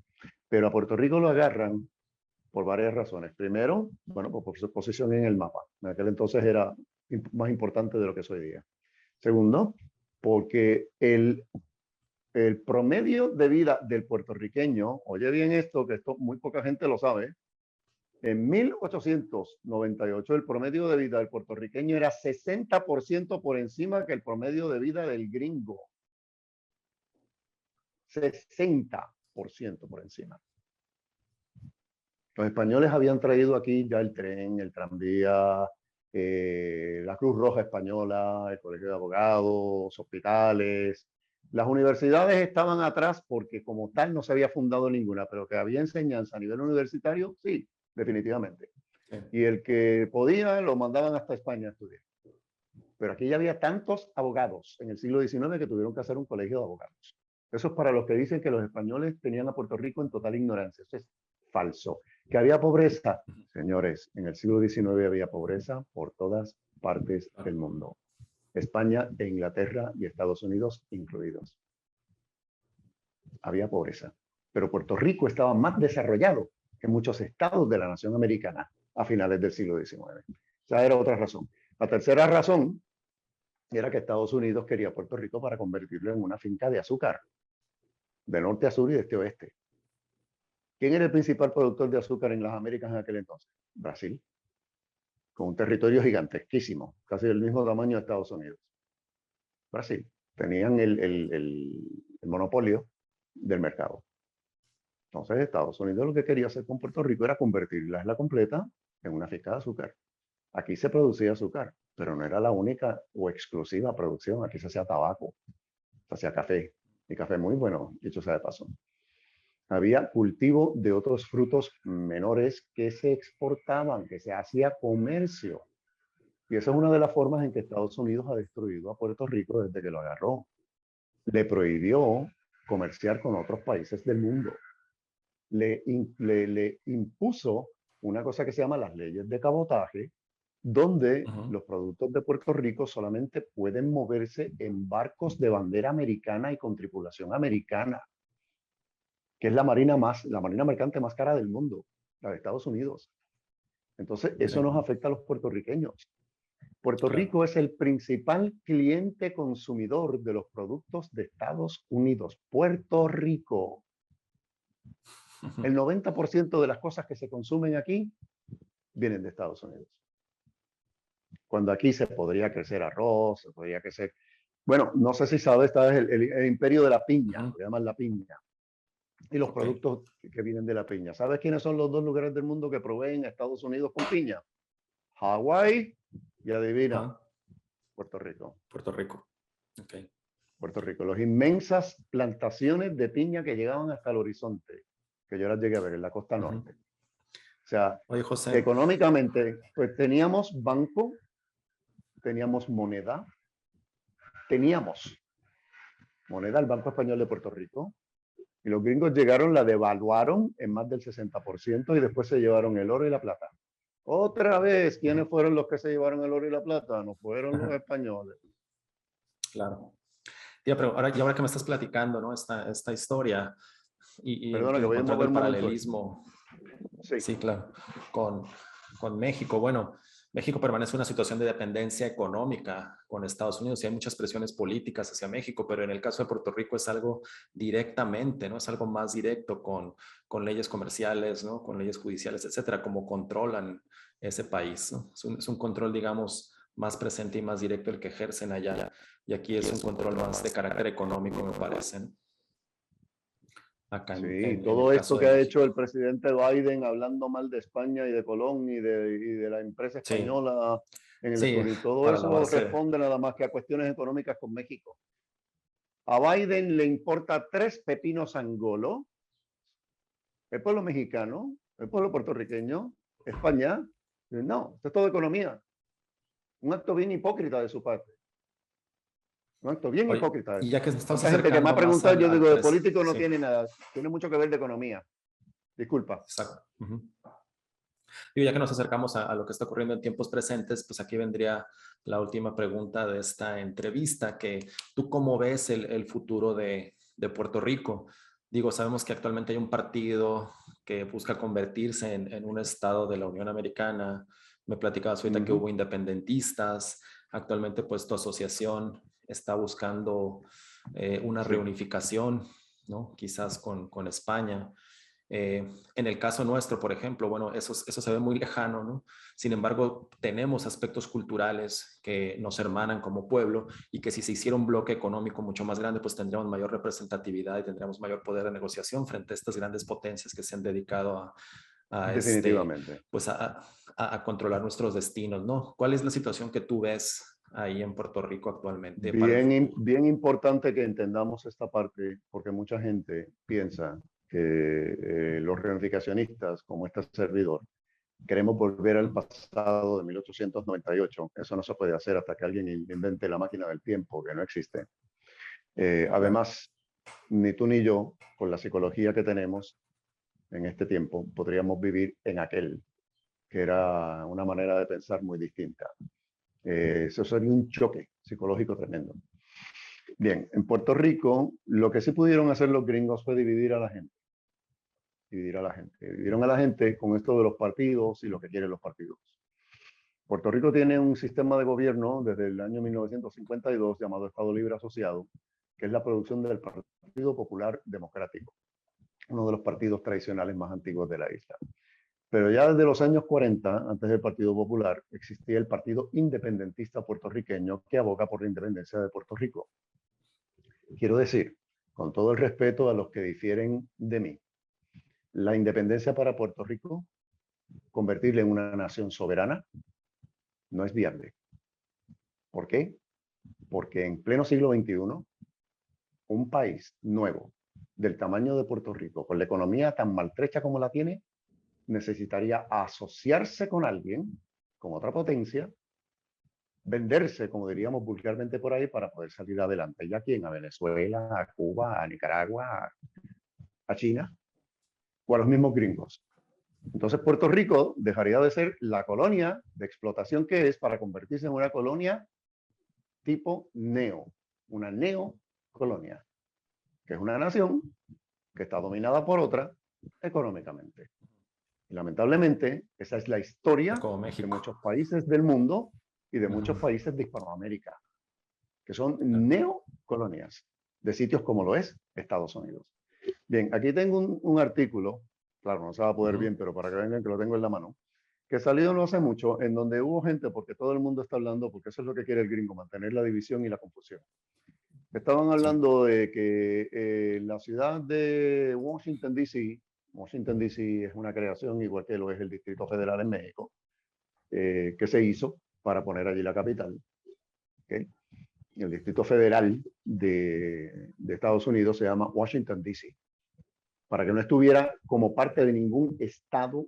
Pero a Puerto Rico lo agarran por varias razones. Primero, bueno, por su posición en el mapa. En aquel entonces era más importante de lo que es hoy día. Segundo, porque el promedio de vida del puertorriqueño, oye bien esto, que esto muy poca gente lo sabe, en 1898 el promedio de vida del puertorriqueño era 60% por encima que el promedio de vida del gringo. 60% por encima. Los españoles habían traído aquí ya el tren, el tranvía, la Cruz Roja Española, el Colegio de Abogados, hospitales. Las universidades estaban atrás porque como tal no se había fundado ninguna, pero que había enseñanza a nivel universitario, sí, definitivamente. Sí. Y el que podía lo mandaban hasta España a estudiar. Pero aquí ya había tantos abogados en el siglo XIX que tuvieron que hacer un colegio de abogados. Eso es para los que dicen que los españoles tenían a Puerto Rico en total ignorancia. Eso es falso. ¿Que había pobreza? Señores, en el siglo XIX había pobreza por todas partes del mundo. España, e Inglaterra y Estados Unidos incluidos. Había pobreza. Pero Puerto Rico estaba más desarrollado que muchos estados de la nación americana a finales del siglo XIX. Esa era otra razón. La tercera razón era que Estados Unidos quería Puerto Rico para convertirlo en una finca de azúcar, de norte a sur y de este a oeste. ¿Quién era el principal productor de azúcar en las Américas en aquel entonces? Brasil, con un territorio gigantesquísimo, casi del mismo tamaño de Estados Unidos. Brasil, tenían el monopolio del mercado. Entonces Estados Unidos lo que quería hacer con Puerto Rico era convertir la isla completa en una finca de azúcar. Aquí se producía azúcar, pero no era la única o exclusiva producción. Aquí se hacía tabaco, se hacía café, y café muy bueno, dicho sea de paso. Había cultivo de otros frutos menores que se exportaban, que se hacía comercio. Y esa es una de las formas en que Estados Unidos ha destruido a Puerto Rico desde que lo agarró. Le prohibió comerciar con otros países del mundo. Le impuso una cosa que se llama las leyes de cabotaje, donde Ujú. los productos de Puerto Rico solamente pueden moverse en barcos de bandera americana y con tripulación americana, que es la marina mercante más cara del mundo, la de Estados Unidos. Entonces, Sí, eso nos afecta a los puertorriqueños. Puerto claro. Rico es el principal cliente consumidor de los productos de Estados Unidos. Puerto Rico. El 90% de las cosas que se consumen aquí vienen de Estados Unidos. Cuando aquí se podría crecer arroz, se podría crecer... Bueno, no sé si sabes, está el imperio de la piña, Ujú. lo llaman la piña, y los Ok. productos que vienen de la piña. ¿Sabes quiénes son los dos lugares del mundo que proveen a Estados Unidos con piña? Hawái y adivina, Ajá. Puerto Rico. Puerto Rico. Ok. Puerto Rico, las inmensas plantaciones de piña que llegaban hasta el horizonte, que yo las llegué a ver en la costa Ujú. norte. O sea, Oye, José. económicamente, pues teníamos banco, teníamos teníamos moneda, el Banco Español de Puerto Rico, y los gringos llegaron, la devaluaron en más del 60% y después se llevaron el oro y la plata. Otra vez, ¿quiénes Ujú. fueron los que se llevaron el oro y la plata? No fueron los españoles. Claro. Tía, pero ahora, y ahora que me estás platicando, ¿no? Esta historia Perdona y que voy a encontrando mover el un momento esto. paralelismo, Sí, sí, claro, con, con México. Bueno, México permanece en una situación de dependencia económica con Estados Unidos y hay muchas presiones políticas hacia México, pero en el caso de Puerto Rico es algo directamente, ¿no? Es algo más directo con leyes comerciales, ¿no? Con leyes judiciales, etcétera, como controlan ese país, ¿no? Es un control, digamos, más presente y más directo el que ejercen allá. Y aquí es un control más de carácter económico, me parece, ¿no? Acá sí, en el todo esto caso que de ha hecho el México. presidente Biden hablando mal de España y de Colón y de la empresa Sí, española en el sí, sur, y todo para eso lavarse. responde nada más que a cuestiones económicas con México. A Biden le importa tres pepinos angolo, el pueblo mexicano, el pueblo puertorriqueño, España. No, esto es todo economía. Un acto bien hipócrita de su parte. Un acto bien Oye, hipócrita de y su ya que parte. nos estamos Mucha gente que me ha acercando más preguntado, yo al digo, de político no sí, tiene nada, tiene mucho que ver de economía. Disculpa. exacto. Ujú. Y ya que nos acercamos a lo que está ocurriendo en tiempos presentes, pues aquí vendría la última pregunta de esta entrevista, que tú cómo ves el futuro de Puerto Rico. Digo, sabemos que actualmente hay un partido que busca convertirse en un estado de la Unión Americana. Me platicabas ahorita que Ujú. hubo independentistas. Actualmente, pues tu asociación está buscando una Sí. reunificación, ¿no? Quizás con España. En el caso nuestro, por ejemplo, bueno, eso se ve muy lejano, ¿no? Sin embargo, tenemos aspectos culturales que nos hermanan como pueblo y que si se hiciera un bloque económico mucho más grande, pues tendríamos mayor representatividad y tendríamos mayor poder de negociación frente a estas grandes potencias que se han dedicado a Definitivamente. pues a controlar nuestros destinos, ¿no? ¿Cuál es la situación que tú ves ahí en Puerto Rico actualmente para el futuro? Bien importante que entendamos esta parte, porque mucha gente piensa que los reunificacionistas, como este servidor, queremos volver al pasado de 1898. Eso no se puede hacer hasta que alguien invente la máquina del tiempo, que no existe. Claro. Además, ni tú ni yo, con la psicología que tenemos en este tiempo, podríamos vivir en aquel, que era una manera de pensar muy distinta. Eso sería un choque psicológico tremendo. Bien, en Puerto Rico lo que sí pudieron hacer los gringos fue dividir a la gente. Dividir a la gente. Dividieron a la gente con esto de los partidos y lo que quieren los partidos. Puerto Rico tiene un sistema de gobierno desde el año 1952 llamado Estado Libre Asociado, que es la producción del Partido Popular Democrático, uno de los partidos tradicionales más antiguos de la isla. Pero ya desde los años 40, antes del Partido Popular, existía el Partido Independentista Puertorriqueño que aboga por la independencia de Puerto Rico. Quiero decir, con todo el respeto a los que difieren de mí, la independencia para Puerto Rico, convertirle en una nación soberana, no es viable. ¿Por qué? Porque en pleno siglo XXI, un país nuevo del tamaño de Puerto Rico, con la economía tan maltrecha como la tiene, necesitaría asociarse con alguien, con otra potencia, venderse, como diríamos vulgarmente por ahí, para poder salir adelante. ¿Y a quién? A Venezuela, a Cuba, a Nicaragua, a China o a los mismos gringos. Entonces Puerto Rico dejaría de ser la colonia de explotación que es para convertirse en una colonia tipo neo, una neocolonia, que es una nación que está dominada por otra económicamente. Y lamentablemente, esa es la historia Como de México. muchos países del mundo y de muchos Ujú. países de Hispanoamérica, que son neocolonias de sitios como lo es Estados Unidos. Bien, aquí tengo un artículo, claro, no se va a poder bien, pero para que vean que lo tengo en la mano, que salió no hace mucho, en donde hubo gente, porque todo el mundo está hablando, porque eso es lo que quiere el gringo, mantener la división y la confusión. Estaban Sí. hablando de que la ciudad de Washington, D.C., Washington, D.C. es una creación igual que lo es el Distrito Federal en México, que se hizo para poner allí la capital. ¿Okay? El Distrito Federal de Estados Unidos se llama Washington, D.C., para que no estuviera como parte de ningún estado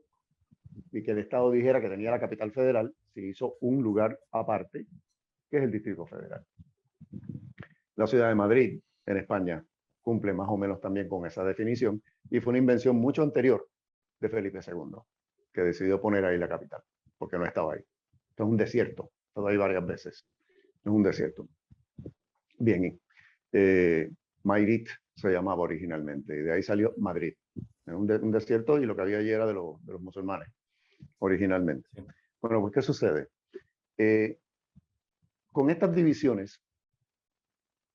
y que el estado dijera que tenía la capital federal, se hizo un lugar aparte, que es el Distrito Federal. La ciudad de Madrid, en España, cumple más o menos también con esa definición y fue una invención mucho anterior de Felipe II, que decidió poner ahí la capital, porque no estaba ahí. Esto es un desierto, estado ahí varias veces. Es un desierto. Bien, Mayrit se llamaba originalmente y de ahí salió Madrid. Es un desierto y lo que había allí era de los musulmanes originalmente. Sí. Bueno, pues ¿qué sucede? Con estas divisiones,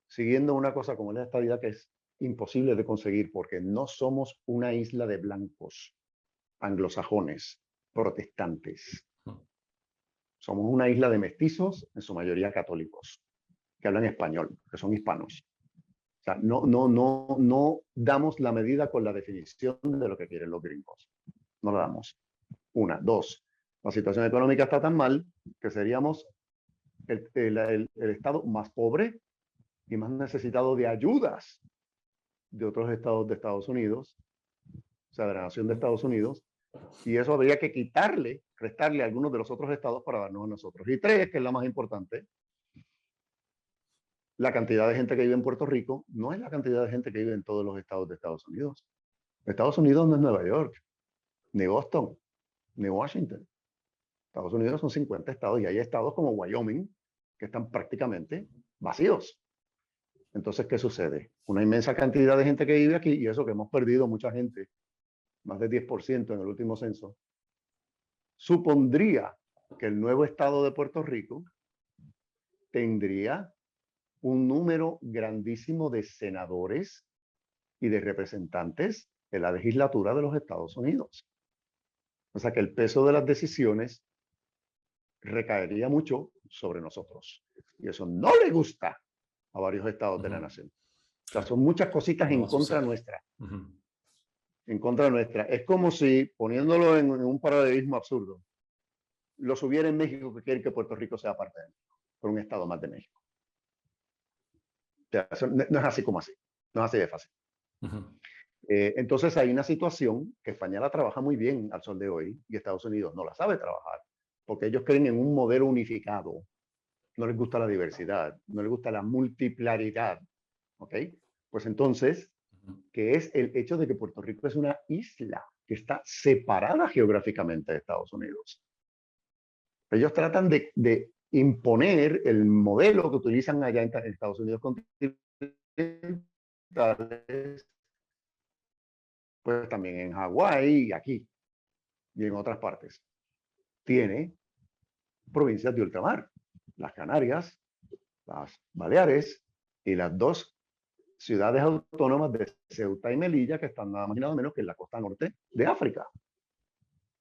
siguiendo una cosa como la estabilidad que es imposible de conseguir porque no somos una isla de blancos, anglosajones, protestantes. Somos una isla de mestizos, en su mayoría católicos, que hablan español, que son hispanos. O sea, no damos la medida con la definición de lo que quieren los gringos. No la damos. Una. Dos, la situación económica está tan mal que seríamos el estado más pobre y más necesitado de ayudas de otros estados de Estados Unidos, o sea, de la nación de Estados Unidos, y eso habría que quitarle, restarle a algunos de los otros estados para darnos a nosotros. Y tres, que es la más importante, la cantidad de gente que vive en Puerto Rico no es la cantidad de gente que vive en todos los estados de Estados Unidos. Estados Unidos no es Nueva York, ni Boston, ni Washington. Estados Unidos son 50 estados y hay estados como Wyoming que están prácticamente vacíos. Entonces, ¿qué sucede? Una inmensa cantidad de gente que vive aquí y eso que hemos perdido mucha gente, más del 10% en el último censo, supondría que el nuevo estado de Puerto Rico tendría un número grandísimo de senadores y de representantes en la legislatura de los Estados Unidos. O sea que el peso de las decisiones recaería mucho sobre nosotros. Y eso no le gusta a varios estados de la nación. O sea, son muchas cositas No en va a contra suceder. nuestra. En contra nuestra. Es como si, poniéndolo en un paralelismo absurdo, los hubiera en México que quieren que Puerto Rico sea parte de México, por un estado más de México. O sea, eso no es así como así. No es así de fácil. Entonces hay una situación que España la trabaja muy bien al sol de hoy y Estados Unidos no la sabe trabajar, porque ellos creen en un modelo unificado. No les gusta la diversidad, no les gusta la multipolaridad. ¿Ok? Pues entonces, que es el hecho de que Puerto Rico es una isla que está separada geográficamente de Estados Unidos. Ellos tratan de imponer el modelo que utilizan allá en Estados Unidos continentales, pues también en Hawái y aquí y en otras partes. Tiene provincias de ultramar, las Canarias, las Baleares y las dos ciudades autónomas de Ceuta y Melilla, que están nada más y nada menos que en la costa norte de África.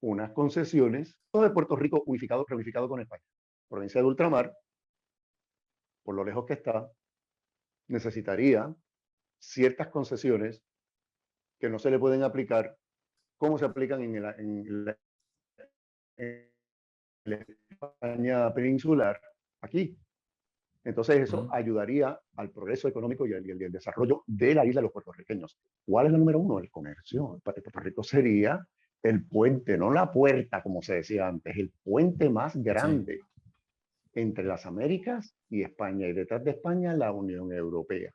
Unas concesiones, todo de Puerto Rico unificado, reunificado con España. Provincia de ultramar, por lo lejos que está, necesitaría ciertas concesiones que no se le pueden aplicar como se aplican en la España peninsular, aquí. Entonces eso ayudaría al progreso económico y el desarrollo de la isla de los puertorriqueños. ¿Cuál es la número uno? El comercio. Puerto Rico sería el puente, no la puerta, como se decía antes, el puente más grande entre las Américas y España, y detrás de España la Unión Europea.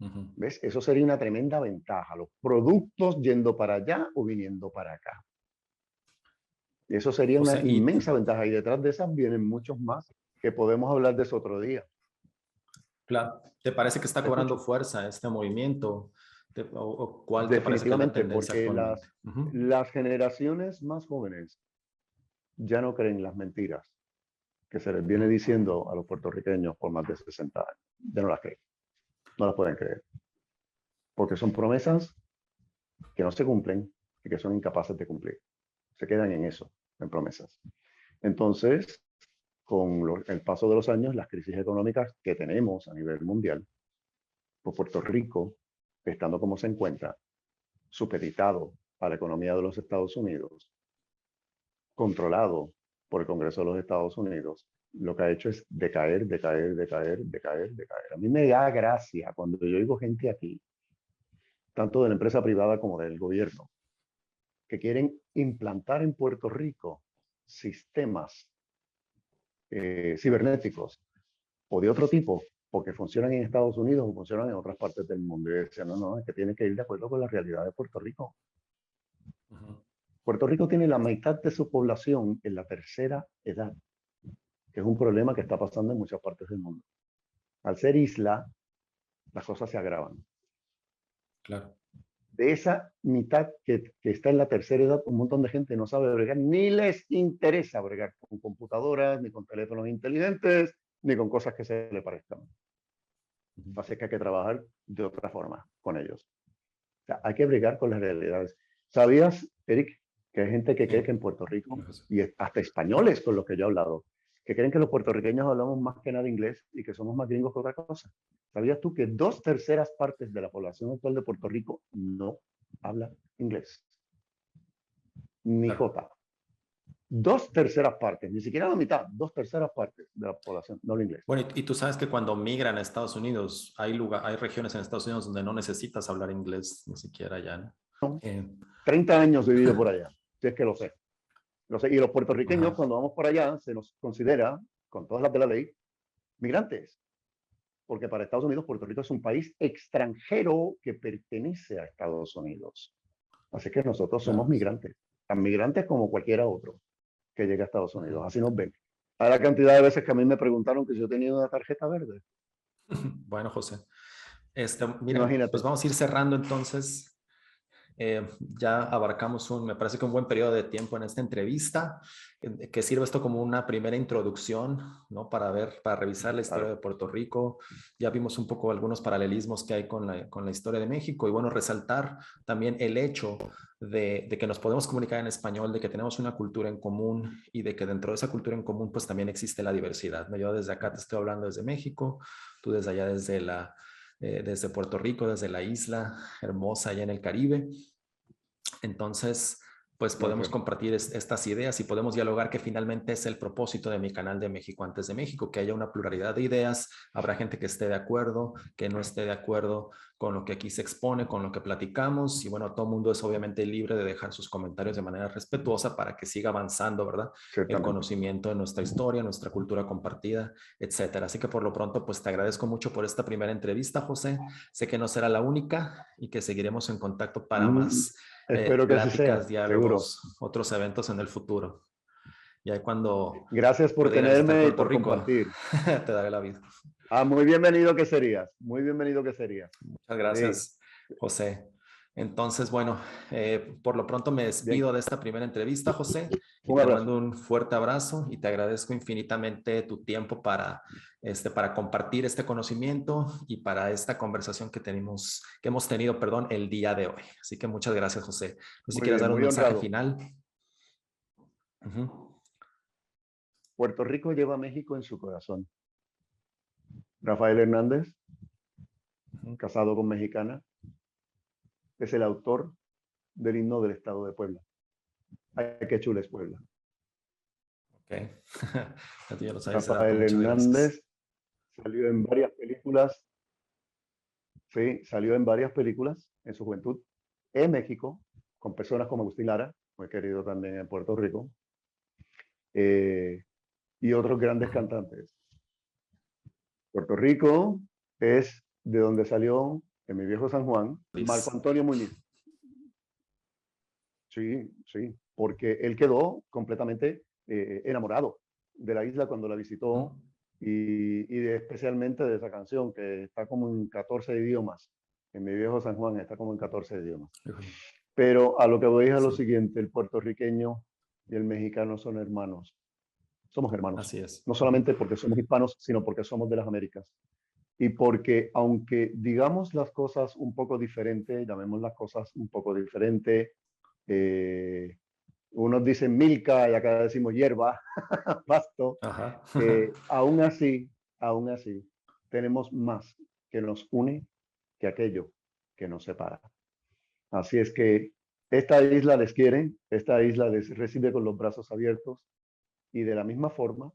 Ujú. ¿Ves? Eso sería una tremenda ventaja. Los productos yendo para allá o viniendo para acá. Y eso sería una José, y inmensa ventaja. Y detrás de esas vienen muchos más que podemos hablar de eso otro día. claro, ¿te parece que está Te cobrando escucho. fuerza este movimiento? O cuál te parece que es la Definitivamente, tendencia porque actualmente? Ujú. las generaciones más jóvenes ya no creen las mentiras que se les viene diciendo a los puertorriqueños por más de 60 años. Ya no las creen, no las pueden creer, porque son promesas que no se cumplen y que son incapaces de cumplir. Se quedan en eso, en promesas. Entonces, el paso de los años, las crisis económicas que tenemos a nivel mundial, pues Puerto Rico, estando como se encuentra, supeditado a la economía de los Estados Unidos, controlado por el Congreso de los Estados Unidos, lo que ha hecho es decaer, decaer, decaer, decaer, decaer. A mí me da gracia cuando yo oigo gente aquí, tanto de la empresa privada como del gobierno, que quieren implantar en Puerto Rico sistemas cibernéticos o de otro tipo, porque funcionan en Estados Unidos o funcionan en otras partes del mundo. Y decía, no, no, es que tiene que ir de acuerdo con la realidad de Puerto Rico. Ujú. Puerto Rico tiene la mitad de su población en la tercera edad, que es un problema que está pasando en muchas partes del mundo. Al ser isla, las cosas se agravan. Claro. De esa mitad que está en la tercera edad, un montón de gente no sabe bregar, ni les interesa bregar con computadoras, ni con teléfonos inteligentes, ni con cosas que se le parezcan. Ujú. Así que hay que trabajar de otra forma con ellos. O sea, hay que bregar con las realidades. ¿Sabías, Eric, que hay gente que cree que Sí. en Puerto Rico, José. y hasta españoles con los que yo he hablado, que creen que los puertorriqueños hablamos más que nada inglés y que somos más gringos que otra cosa? ¿Sabías tú que 2/3 de la población actual de Puerto Rico no habla inglés? Ni Claro. jota. 2/3, ni siquiera la mitad, 2/3 de la población no habla inglés. Bueno, y tú sabes que cuando migran a Estados Unidos, hay regiones en Estados Unidos donde no necesitas hablar inglés ni siquiera ya, ¿no? Eh, 30 años he vivido por allá, si es que lo sé. Lo sé. Y los puertorriqueños, ajá, cuando vamos por allá, se nos considera, con todas las de la ley, migrantes. Porque para Estados Unidos, Puerto Rico es un país extranjero que pertenece a Estados Unidos. Así que nosotros somos claro. migrantes, tan migrantes como cualquiera otro que llegue a Estados Unidos. Ujú. Así nos ven. A la cantidad de veces que a mí me preguntaron que yo tenía una tarjeta verde. Bueno, José, mira, pues Imagínate. vamos a ir cerrando entonces. Ya abarcamos me parece que un buen periodo de tiempo en esta entrevista, que sirve esto como una primera introducción, ¿no? Para revisar la historia de Claro. Puerto Rico. Ya vimos un poco algunos paralelismos que hay con la historia de México y bueno, resaltar también el hecho de que nos podemos comunicar en español, de que tenemos una cultura en común y de que dentro de esa cultura en común pues también existe la diversidad, ¿no? Yo desde acá te estoy hablando desde México, tú desde allá desde Puerto Rico, desde la isla hermosa allá en el Caribe. Entonces, pues podemos Gracias. compartir estas ideas y podemos dialogar, que finalmente es el propósito de mi canal de México antes de México, que haya una pluralidad de ideas. Habrá gente que esté de acuerdo, que no esté de acuerdo con lo que aquí se expone, con lo que platicamos. Y bueno, todo el mundo es obviamente libre de dejar sus comentarios de manera respetuosa para que siga avanzando, ¿verdad? El Ciertamente. conocimiento de nuestra historia, nuestra cultura compartida, etcétera. Así que por lo pronto, pues te agradezco mucho por esta primera entrevista, José. Sé que no será la única y que seguiremos en contacto para Mm, más espero que así sea, pláticas, seguro. diálogos, otros eventos en el futuro. Y ahí cuando Gracias por pueda ir a visitar tenerme y Puerto por Rico, compartir. te daré la vida. Muy bienvenido que serías. Muy bienvenido que serías. Muchas Sí, gracias, José. Entonces, bueno, por lo pronto me bien. despido de esta primera entrevista, José, y Un te abrazo. mando un fuerte abrazo y te agradezco infinitamente tu tiempo para compartir este conocimiento y para esta conversación que hemos tenido, perdón, el día de hoy. Así que muchas gracias, José. No sé si Muy quieres bien, dar un muy mensaje honrado. final. Ujú. Puerto Rico lleva a México en su corazón. Rafael Hernández, Ujú. casado con mexicana, es el autor del himno del estado de Puebla. Ay, qué chula es Puebla. Ok. Ya tú ya lo sabes ese dato. Rafael Muchas gracias. Hernández salió en varias películas, sí, salió en varias películas en su juventud en México, con personas como Agustín Lara, muy querido también en Puerto Rico, eh, y otros grandes cantantes. Puerto Rico es de donde salió en mi viejo San Juan, Marco Antonio Muñiz. Sí, sí, porque él quedó completamente enamorado de la isla cuando la visitó y especialmente de esa canción que está como en 14 idiomas. En mi viejo San Juan está como en 14 idiomas. Pero a lo que voy es a lo siguiente, el puertorriqueño y el mexicano son hermanos. Somos hermanos. Así es. No solamente porque somos hispanos, sino porque somos de las Américas. Y porque aunque digamos las cosas un poco diferente, llamemos las cosas un poco diferente, unos dicen milka y acá decimos hierba, pasto, Ajá. aún así, tenemos más que nos une que aquello que nos separa. Así es que esta isla les quiere, esta isla les recibe con los brazos abiertos y de la misma forma,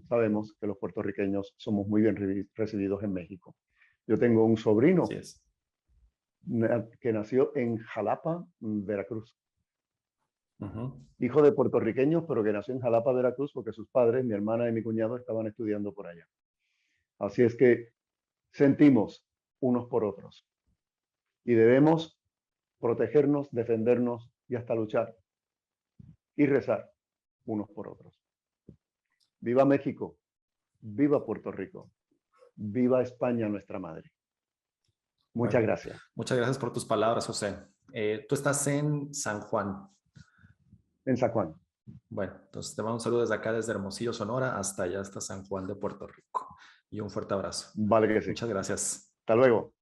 sabemos que los puertorriqueños somos muy bien recibidos en México. Yo tengo un sobrino que nació en Jalapa, Veracruz. Hijo de puertorriqueños, pero que nació en Jalapa, Veracruz, porque sus padres, mi hermana y mi cuñado, estaban estudiando por allá. Así es que sentimos unos por otros y debemos protegernos, defendernos y hasta luchar y rezar unos por otros. Viva México, viva Puerto Rico, viva España, nuestra madre. Muchas gracias. Muchas gracias por tus palabras, José. Tú estás en San Juan. En San Juan. Bueno, entonces te mando un saludo desde acá, desde Hermosillo, Sonora, hasta allá, hasta San Juan de Puerto Rico. Y un fuerte abrazo. Vale que sí. Muchas gracias. Hasta luego.